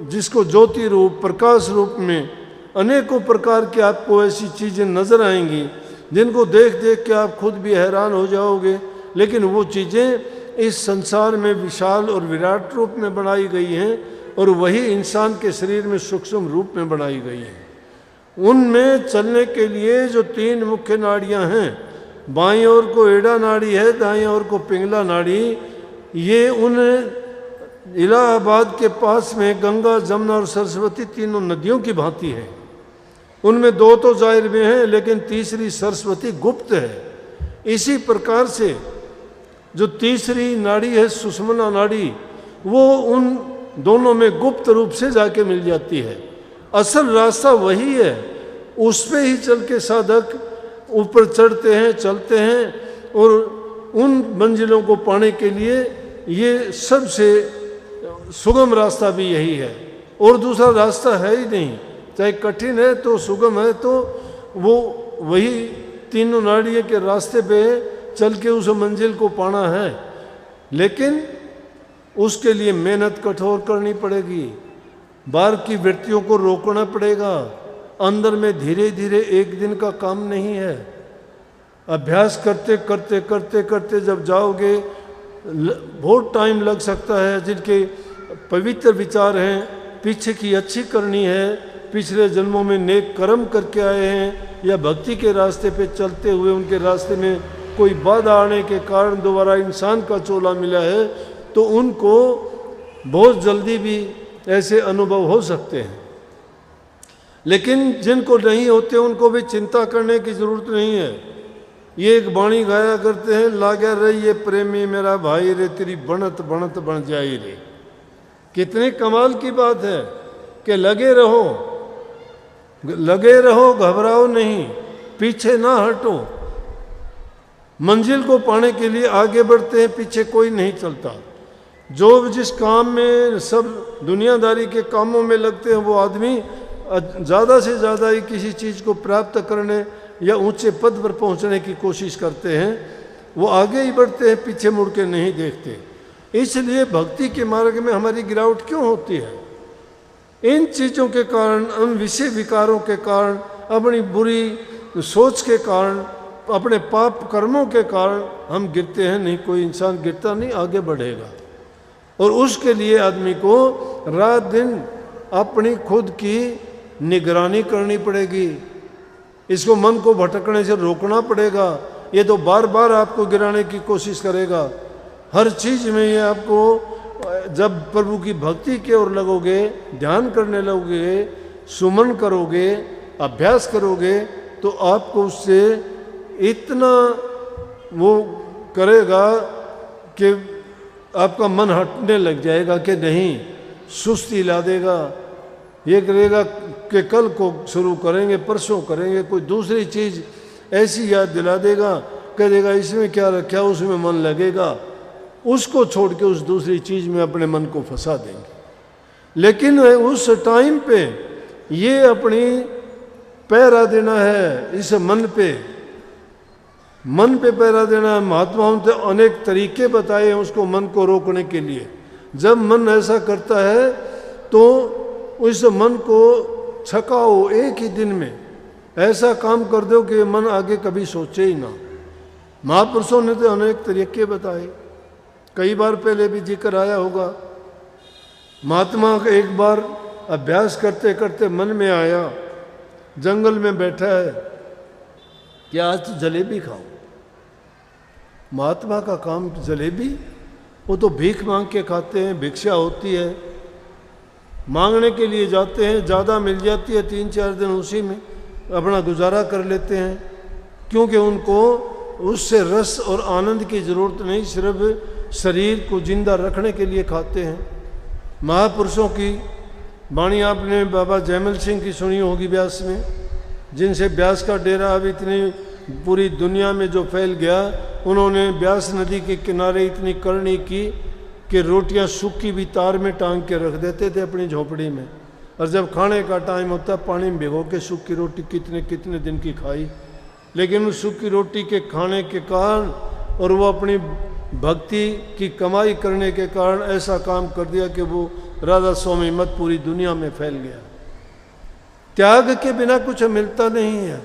जिसको ज्योति रूप प्रकाश रूप में अनेकों प्रकार की आपको ऐसी चीज़ें नज़र आएंगी जिनको देख देख के आप खुद भी हैरान हो जाओगे। लेकिन वो चीज़ें इस संसार में विशाल और विराट रूप में बनाई गई हैं, और वही इंसान के शरीर में सूक्ष्म रूप में बनाई गई हैं। उनमें चलने के लिए जो 3 मुख्य नाड़ियाँ हैं, बाईं ओर को एड़ा नाड़ी है, दाईं ओर को पिंगला नाड़ी, ये उन इलाहाबाद के पास में गंगा, जमुना और सरस्वती तीनों नदियों की भांति है। उनमें 2 तो जाहिर में हैं, लेकिन तीसरी सरस्वती गुप्त है। इसी प्रकार से जो तीसरी नाड़ी है सुषुम्ना नाड़ी, वो उन दोनों में गुप्त रूप से जाके मिल जाती है। असल रास्ता वही है, उस पे ही चल के साधक ऊपर चढ़ते हैं, चलते हैं, और उन मंजिलों को पाने के लिए ये सबसे सुगम रास्ता भी यही है, और दूसरा रास्ता है ही नहीं। चाहे कठिन है तो सुगम है, तो वो वही तीनों नाड़ियों के रास्ते पे चल के उस मंजिल को पाना है। लेकिन उसके लिए मेहनत कठोर करनी पड़ेगी, बाहर की वृत्तियों को रोकना पड़ेगा। अंदर में धीरे धीरे एक दिन का काम नहीं है। अभ्यास करते करते करते करते जब जाओगे, बहुत टाइम लग सकता है। जिनके पवित्र विचार हैं, पीछे की अच्छी करनी है, पिछले जन्मों में नेक कर्म करके आए हैं, या भक्ति के रास्ते पे चलते हुए उनके रास्ते में कोई बाधा आने के कारण दोबारा इंसान का चोला मिला है, तो उनको बहुत जल्दी भी ऐसे अनुभव हो सकते हैं। लेकिन जिनको नहीं होते उनको भी चिंता करने की ज़रूरत नहीं है। ये एक वाणी गाया करते हैं, लागे रही ये प्रेमी मेरा भाई रे, तेरी बनत बनत बन जाई रे। कितने कमाल की बात है कि लगे रहो, लगे रहो, घबराओ नहीं, पीछे ना हटो। मंजिल को पाने के लिए आगे बढ़ते हैं, पीछे कोई नहीं चलता। जो जिस काम में सब दुनियादारी के कामों में लगते हैं, वो आदमी ज़्यादा से ज़्यादा ही किसी चीज़ को प्राप्त करने या ऊंचे पद पर पहुंचने की कोशिश करते हैं। वो आगे ही बढ़ते हैं, पीछे मुड़ के नहीं देखते। इसलिए भक्ति के मार्ग में हमारी गिरावट क्यों होती है? इन चीज़ों के कारण, उन विषय विकारों के कारण, अपनी बुरी सोच के कारण, अपने पाप कर्मों के कारण हम गिरते हैं। नहीं, कोई इंसान गिरता नहीं, आगे बढ़ेगा। और उसके लिए आदमी को रात दिन अपनी खुद की निगरानी करनी पड़ेगी। इसको मन को भटकने से रोकना पड़ेगा। ये तो बार बार आपको गिराने की कोशिश करेगा। हर चीज़ में ये आपको, जब प्रभु की भक्ति की ओर लगोगे, ध्यान करने लगोगे, सुमन करोगे, अभ्यास करोगे, तो आपको उससे इतना वो करेगा कि आपका मन हटने लग जाएगा कि नहीं, सुस्ती ला देगा। ये करेगा कि कल को शुरू करेंगे, परसों करेंगे, कोई दूसरी चीज़ ऐसी याद दिला देगा, कह देगा इसमें क्या रखा, उसमें मन लगेगा, उसको छोड़ के उस दूसरी चीज़ में अपने मन को फंसा देंगे। लेकिन उस टाइम पे ये अपनी पैरा देना है, इस मन पे पैरा देना है। महात्माओं ने अनेक तरीके बताए हैं उसको, मन को रोकने के लिए। जब मन ऐसा करता है तो उस मन को छकाओ, एक ही दिन में ऐसा काम कर दो कि मन आगे कभी सोचे ही ना। महापुरुषों ने तो अनेक तरीके बताए, कई बार पहले भी जिक्र आया होगा। महात्मा का एक बार अभ्यास करते करते मन में आया, जंगल में बैठा है कि आज तो जलेबी खाओ। महात्मा का काम जलेबी, वो तो भीख मांग के खाते हैं, भिक्षा होती है, मांगने के लिए जाते हैं, ज़्यादा मिल जाती है, 3-4 दिन उसी में अपना गुजारा कर लेते हैं, क्योंकि उनको उससे रस और आनंद की ज़रूरत नहीं, सिर्फ शरीर को जिंदा रखने के लिए खाते हैं। महापुरुषों की वाणी आपने बाबा जयमल सिंह की सुनी होगी ब्यास में, जिनसे ब्यास का डेरा अब इतनी पूरी दुनिया में जो फैल गया। उन्होंने ब्यास नदी के किनारे इतनी करनी की कि रोटियां सूखी भी तार में टांग के रख देते थे अपनी झोपड़ी में, और जब खाने का टाइम होता पानी में भिगो के सूखी रोटी कितने कितने दिन की खाई। लेकिन उस सूखी रोटी के खाने के कारण और वो अपनी भक्ति की कमाई करने के कारण ऐसा काम कर दिया कि वो राधा स्वामी मत पूरी दुनिया में फैल गया। त्याग के बिना कुछ मिलता नहीं है।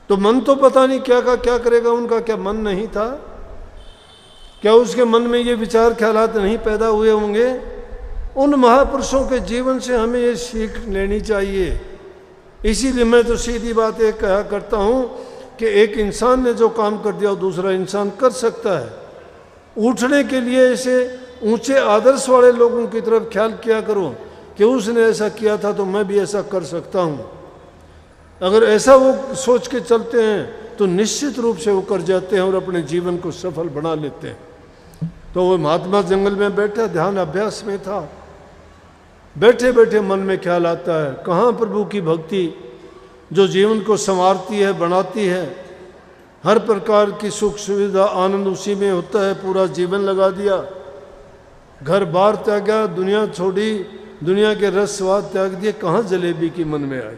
तो मन तो पता नहीं क्या का क्या करेगा, उनका क्या मन नहीं था, क्या उसके मन में ये विचार ख्यालात नहीं पैदा हुए होंगे। उन महापुरुषों के जीवन से हमें ये सीख लेनी चाहिए। इसीलिए मैं तो सीधी बात एक कहा करता हूँ कि एक इंसान ने जो काम कर दिया वो दूसरा इंसान कर सकता है। उठने के लिए ऐसे ऊंचे आदर्श वाले लोगों की तरफ ख्याल किया करो कि उसने ऐसा किया था तो मैं भी ऐसा कर सकता हूँ। अगर ऐसा वो सोच के चलते हैं तो निश्चित रूप से वो कर जाते हैं और अपने जीवन को सफल बना लेते हैं। तो वो महात्मा जंगल में बैठा, ध्यान अभ्यास में था, बैठे बैठे मन में ख्याल आता है कहाँ प्रभु की भक्ति जो जीवन को संवारती है, बनाती है, हर प्रकार की सुख सुविधा आनंद उसी में होता है। पूरा जीवन लगा दिया, घर बार त्यागा, दुनिया छोड़ी, दुनिया के रस स्वाद त्याग दिए, कहाँ जलेबी की मन में आई।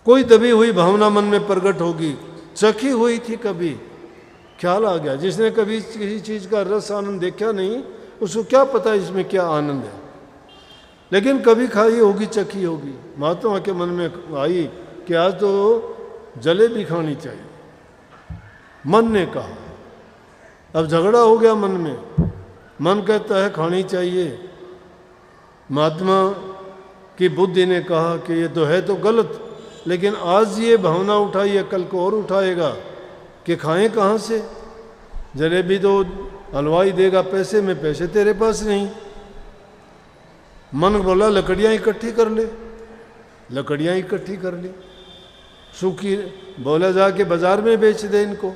कोई दबी हुई भावना मन में प्रकट होगी, चखी हुई थी, कभी ख्याल आ गया। जिसने कभी किसी चीज़ का रस आनंद देखा नहीं उसको क्या पता इसमें क्या आनंद है, लेकिन कभी खाई होगी, चखी होगी। महात्मा के मन में आई कि आज तो जलेबी खानी चाहिए। मन ने कहा, अब झगड़ा हो गया मन में, मन कहता है खानी चाहिए, महात्मा की बुद्धि ने कहा कि ये तो है तो गलत, लेकिन आज ये भावना उठाई है कल को और उठाएगा कि खाएं कहाँ से, जलेबी तो हलवाई देगा पैसे में, पैसे तेरे पास नहीं। मन बोला लकड़ियाँ इकट्ठी कर ले, लकड़ियाँ इकट्ठी कर ली, सूखी बोला जाके बाजार में बेच दे इनको,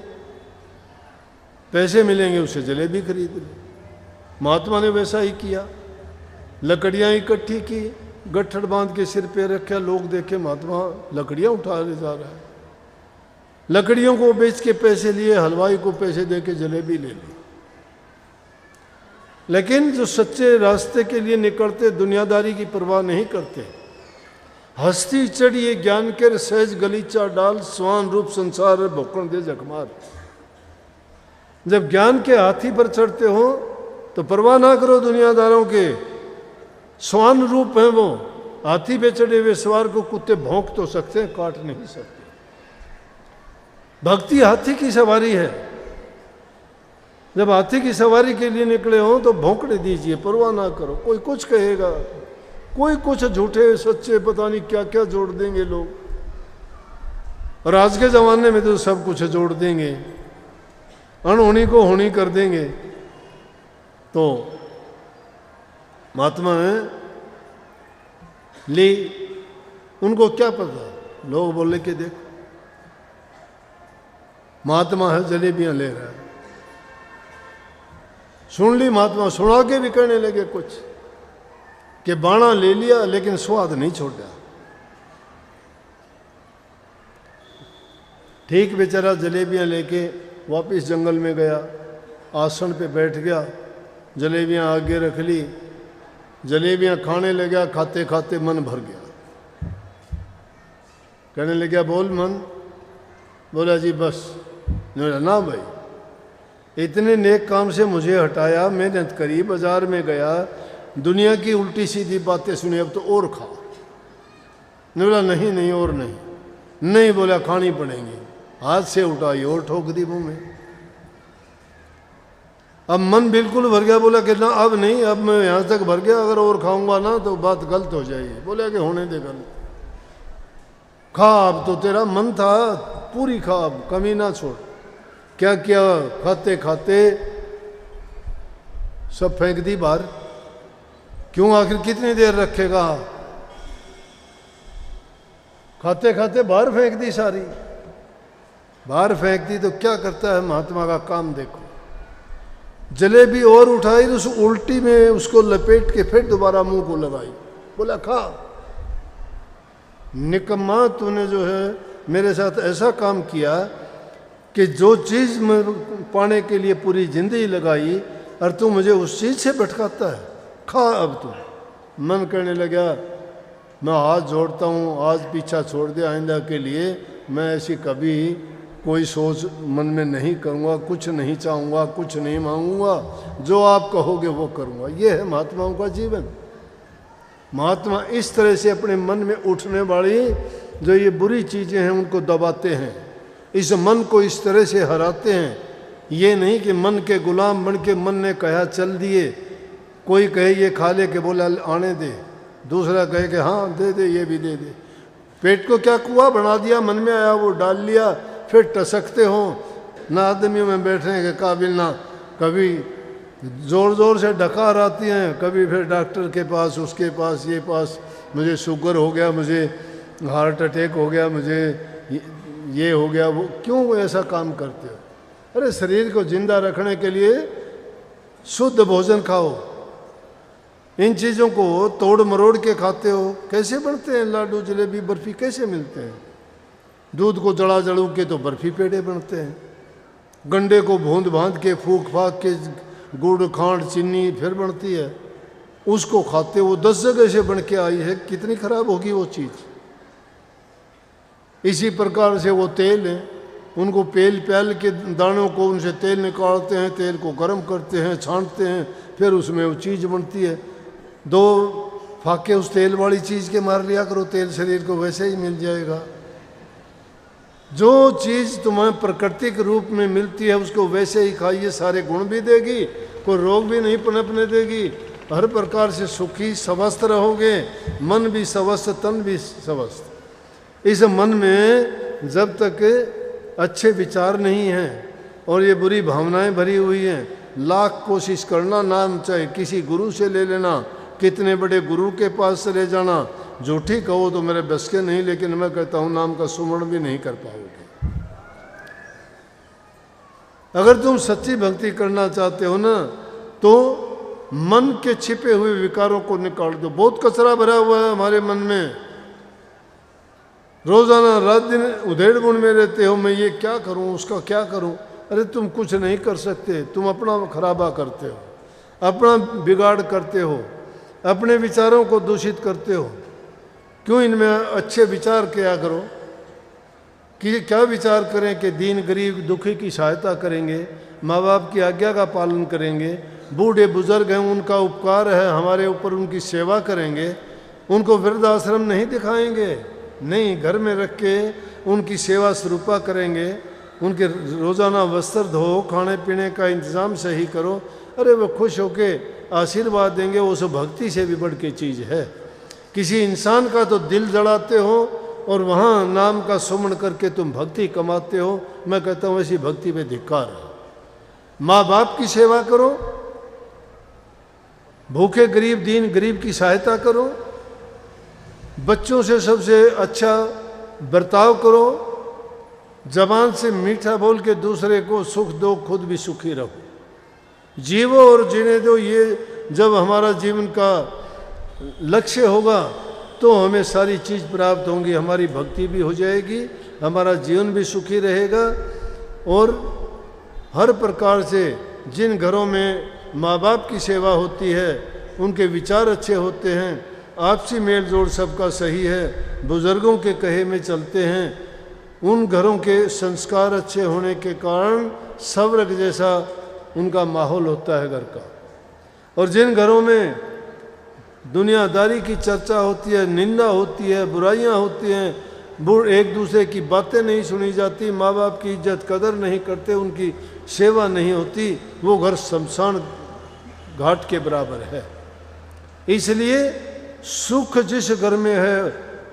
पैसे मिलेंगे, उससे जलेबी खरीद ले। महात्मा ने वैसा ही किया, लकड़ियाँ इकट्ठी की, गट्ठड़ बांध के सिर पे रखा, लोग देखे महात्मा लकड़ियाँ उठा ले जा रहा है। लकड़ियों को बेच के पैसे लिए, हलवाई को पैसे दे के जलेबी ले ली। लेकिन जो सच्चे रास्ते के लिए निकलते, दुनियादारी की परवाह नहीं करते, हस्ती चढ़िए ज्ञान के सहज गलीचा डाल, स्वान रूप संसार भोकण दे जखमार। जब ज्ञान के हाथी पर चढ़ते हो तो परवाह ना करो दुनियादारों के, स्वान रूप हैं वो, हाथी पे चढ़े हुए सवार को कुत्ते भौंक तो सकते हैं, काट नहीं सकते। भक्ति हाथी की सवारी है, जब हाथी की सवारी के लिए निकले हों तो भौंकड़े दीजिए, परवाह ना करो, कोई कुछ कहेगा, कोई कुछ, झूठे सच्चे पता नहीं क्या क्या जोड़ देंगे लोग। और आज के ज़माने में तो सब कुछ जोड़ देंगे, अनहोनी को होनी कर देंगे। तो महात्मा है ली, उनको क्या पता, लोग बोले कि देखो महात्मा है जलेबियां ले रहा है। सुन ली महात्मा, सुना के भी कहने लगे कुछ कि बाणा ले लिया लेकिन स्वाद नहीं छोड़ा। ठीक बेचारा जलेबियां लेके वापस जंगल में गया, आसन पे बैठ गया, जलेबियां आगे रख ली, जलेबियां खाने लगा, खाते खाते मन भर गया। कहने लगा बोल मन, बोला जी बस। ना भाई, इतने नेक काम से मुझे हटाया, मेहनत करी, बाजार में गया, दुनिया की उल्टी सीधी बातें सुनी, अब तो और खा। बोला नहीं नहीं और नहीं, नहीं बोला खानी पड़ेंगी, हाथ से उठाई और ठोक दी मुंह में। अब मन बिल्कुल भर गया, बोला कि ना अब नहीं, अब मैं यहाँ तक भर गया, अगर और खाऊंगा ना तो बात गलत हो जाएगी। बोला कि होने दे गलत, खा, अब तो तेरा मन था, पूरी खा, अब कमी ना छोड़। क्या किया, खाते खाते सब फेंक दी बाहर। क्यों, आखिर कितनी देर रखेगा, खाते खाते बाहर फेंक दी सारी। बाहर फेंक दी तो क्या करता है महात्मा का काम देखो, जलेबी और उठाई, उस उल्टी में उसको लपेट के फिर दोबारा मुंह को लगाई, बोला खा। निकम्मा, तूने जो है मेरे साथ ऐसा काम किया कि जो चीज़ मैं पाने के लिए पूरी जिंदगी लगाई और तू मुझे उस चीज़ से भटकाता है, खा अब तू। मन करने लगा मैं हाथ जोड़ता हूँ, आज पीछा छोड़ दे, आइंदा के लिए मैं ऐसी कभी कोई सोच मन में नहीं करूँगा, कुछ नहीं चाहूँगा, कुछ नहीं मांगूंगा, जो आप कहोगे वो करूँगा। ये है महात्माओं का जीवन। महात्मा इस तरह से अपने मन में उठने वाली जो ये बुरी चीज़ें हैं उनको दबाते हैं, इस मन को इस तरह से हराते हैं। ये नहीं कि मन के गुलाम बन के मन ने कहा चल दिए, कोई कहे ये खा ले के बोला आने दे, दूसरा कहे कि हाँ दे दे, ये भी दे दे। पेट को क्या कुआं बना दिया, मन में आया वो डाल लिया, फिर टसकते हो, ना आदमियों में बैठने के काबिल, ना कभी ज़ोर ज़ोर से डकार आती हैं, कभी फिर डॉक्टर के पास, उसके पास, ये पास, मुझे शुगर हो गया, मुझे हार्ट अटैक हो गया, मुझे ये हो गया, वो क्यों ऐसा काम करते हो? अरे शरीर को जिंदा रखने के लिए शुद्ध भोजन खाओ। इन चीज़ों को तोड़ मरोड़ के खाते हो, कैसे बनते हैं लाडू जलेबी बर्फ़ी, कैसे मिलते हैं? दूध को जड़ा जड़ू के तो बर्फ़ी पेड़े बनते हैं, गंडे को भूंद भांद के फूक फाक के गुड़ खांड चीनी फिर बनती है, उसको खाते हो। 10 जगह से बन के आई है, कितनी खराब होगी वो चीज़। इसी प्रकार से वो तेल है, उनको पेल के दानों को उनसे तेल निकालते हैं, तेल को गर्म करते हैं, छांटते हैं, फिर उसमें वो चीज़ बनती है। 2 फाके उस तेल वाली चीज़ के मार लिया करो, तेल शरीर को वैसे ही मिल जाएगा। जो चीज़ तुम्हें प्राकृतिक रूप में मिलती है उसको वैसे ही खाइए, सारे गुण भी देगी, कोई रोग भी नहीं पनपने देगी, हर प्रकार से सुखी स्वस्थ रहोगे, मन भी स्वस्थ, तन भी स्वस्थ। इस मन में जब तक अच्छे विचार नहीं हैं और ये बुरी भावनाएं भरी हुई हैं, लाख कोशिश करना, नाम चाहे किसी गुरु से ले लेना, कितने बड़े गुरु के पास चले जाना, झूठी कहो तो मेरे बस के नहीं, लेकिन मैं कहता हूँ नाम का सुमरण भी नहीं कर पाओगे। अगर तुम सच्ची भक्ति करना चाहते हो ना, तो मन के छिपे हुए विकारों को निकाल दो। बहुत कचरा भरा हुआ है हमारे मन में, रोजाना रात दिन उधेड़ बुन में रहते हो, मैं ये क्या करूं, उसका क्या करूं। अरे तुम कुछ नहीं कर सकते, तुम अपना खराबा करते हो, अपना बिगाड़ करते हो, अपने विचारों को दूषित करते हो। क्यों इनमें अच्छे विचार किया करो कि क्या विचार करें कि दीन गरीब दुखी की सहायता करेंगे, माँ बाप की आज्ञा का पालन करेंगे, बूढ़े बुजुर्ग हैं उनका उपकार है हमारे ऊपर, उनकी सेवा करेंगे, उनको वृद्धाश्रम नहीं दिखाएंगे, नहीं घर में रख के उनकी सेवा स्वरूपा करेंगे, उनके रोज़ाना वस्त्र धो, खाने पीने का इंतज़ाम सही करो, अरे वो खुश होके आशीर्वाद देंगे। वो सब भक्ति से भी बढ़ के चीज़ है। किसी इंसान का तो दिल जलाते हो और वहाँ नाम का सुमन करके तुम भक्ति कमाते हो। मैं कहता हूँ ऐसी भक्ति पे धिक्कार है। माँ बाप की सेवा करो, भूखे गरीब दीन गरीब की सहायता करो, बच्चों से सबसे अच्छा बर्ताव करो, जबान से मीठा बोल के दूसरे को सुख दो, खुद भी सुखी रहो, जीवो और जीने दो। ये जब हमारा जीवन का लक्ष्य होगा तो हमें सारी चीज़ प्राप्त होंगी, हमारी भक्ति भी हो जाएगी, हमारा जीवन भी सुखी रहेगा। और हर प्रकार से जिन घरों में माँ बाप की सेवा होती है उनके विचार अच्छे होते हैं, आपसी मेल जोड़ सबका सही है, बुज़ुर्गों के कहे में चलते हैं, उन घरों के संस्कार अच्छे होने के कारण स्वर्ग जैसा उनका माहौल होता है घर का। और जिन घरों में दुनियादारी की चर्चा होती है, निंदा होती है, बुराइयां होती हैं, एक दूसरे की बातें नहीं सुनी जाती, माँ बाप की इज्जत कदर नहीं करते, उनकी सेवा नहीं होती, वो घर शमशान घाट के बराबर है। इसलिए सुख जिस घर में है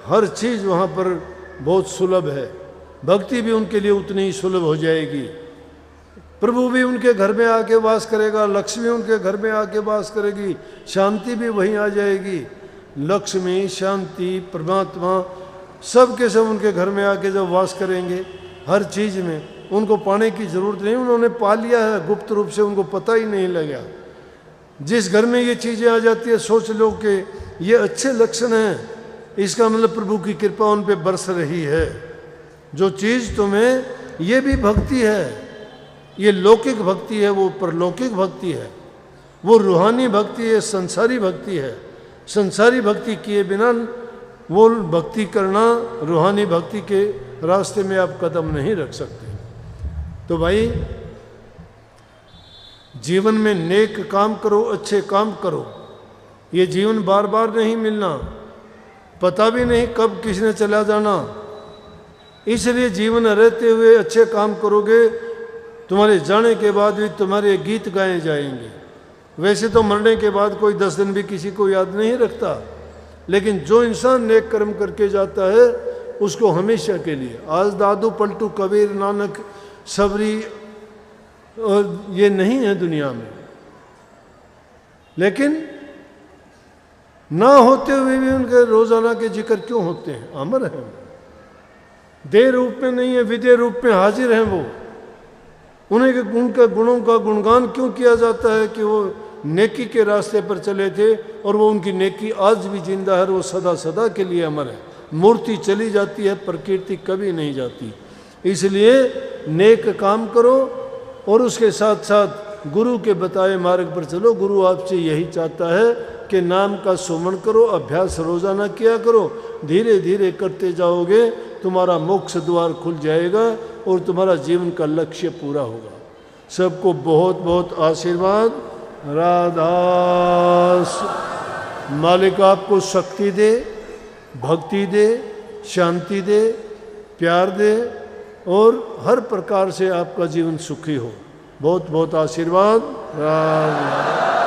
हर चीज़ वहाँ पर बहुत सुलभ है, भक्ति भी उनके लिए उतनी ही सुलभ हो जाएगी, प्रभु भी उनके घर में आके वास करेगा, लक्ष्मी उनके घर में आके वास करेगी, शांति भी वहीं आ जाएगी। लक्ष्मी, शांति, परमात्मा सब के सब उनके घर में आके जब वास करेंगे, हर चीज़ में उनको पाने की ज़रूरत नहीं, उन्होंने पा लिया है गुप्त रूप से, उनको पता ही नहीं लगा। जिस घर में ये चीज़ें आ जाती है सोच लो कि ये अच्छे लक्षण हैं, इसका मतलब प्रभु की कृपा उन पे बरस रही है। जो चीज़ तुम्हें, ये भी भक्ति है, ये लौकिक भक्ति है, वो परलौकिक भक्ति है, वो रूहानी भक्ति है, संसारी भक्ति है। संसारी भक्ति किए बिना वो भक्ति करना, रूहानी भक्ति के रास्ते में आप कदम नहीं रख सकते। तो भाई जीवन में नेक काम करो, अच्छे काम करो। ये जीवन बार बार नहीं मिलना, पता भी नहीं कब किसने चला जाना, इसलिए जीवन रहते हुए अच्छे काम करोगे, तुम्हारे जाने के बाद भी तुम्हारे गीत गाए जाएंगे। वैसे तो मरने के बाद कोई 10 दिन भी किसी को याद नहीं रखता, लेकिन जो इंसान नेक कर्म करके जाता है उसको हमेशा के लिए, आज दादू पलटू कबीर नानक सबरी और ये नहीं है दुनिया में, लेकिन ना होते हुए भी उनके रोजाना के जिक्र क्यों होते हैं? अमर है, देह रूप में नहीं है, विदेह रूप में हाजिर हैं वो। उन्हें उनके गुणों का गुणगान क्यों किया जाता है कि वो नेकी के रास्ते पर चले थे और वो उनकी नेकी आज भी जिंदा है, वो सदा सदा के लिए अमर है। मूर्ति चली जाती है, प्रकृति कभी नहीं जाती। इसलिए नेक काम करो और उसके साथ साथ गुरु के बताए मार्ग पर चलो। गुरु आपसे यही चाहता है कि नाम का सुमन करो, अभ्यास रोजाना किया करो, धीरे धीरे करते जाओगे, तुम्हारा मोक्ष द्वार खुल जाएगा और तुम्हारा जीवन का लक्ष्य पूरा होगा। सबको बहुत बहुत आशीर्वाद। राधा मालिक आपको शक्ति दे, भक्ति दे, शांति दे, प्यार दे और हर प्रकार से आपका जीवन सुखी हो। बहुत बहुत आशीर्वाद। राधा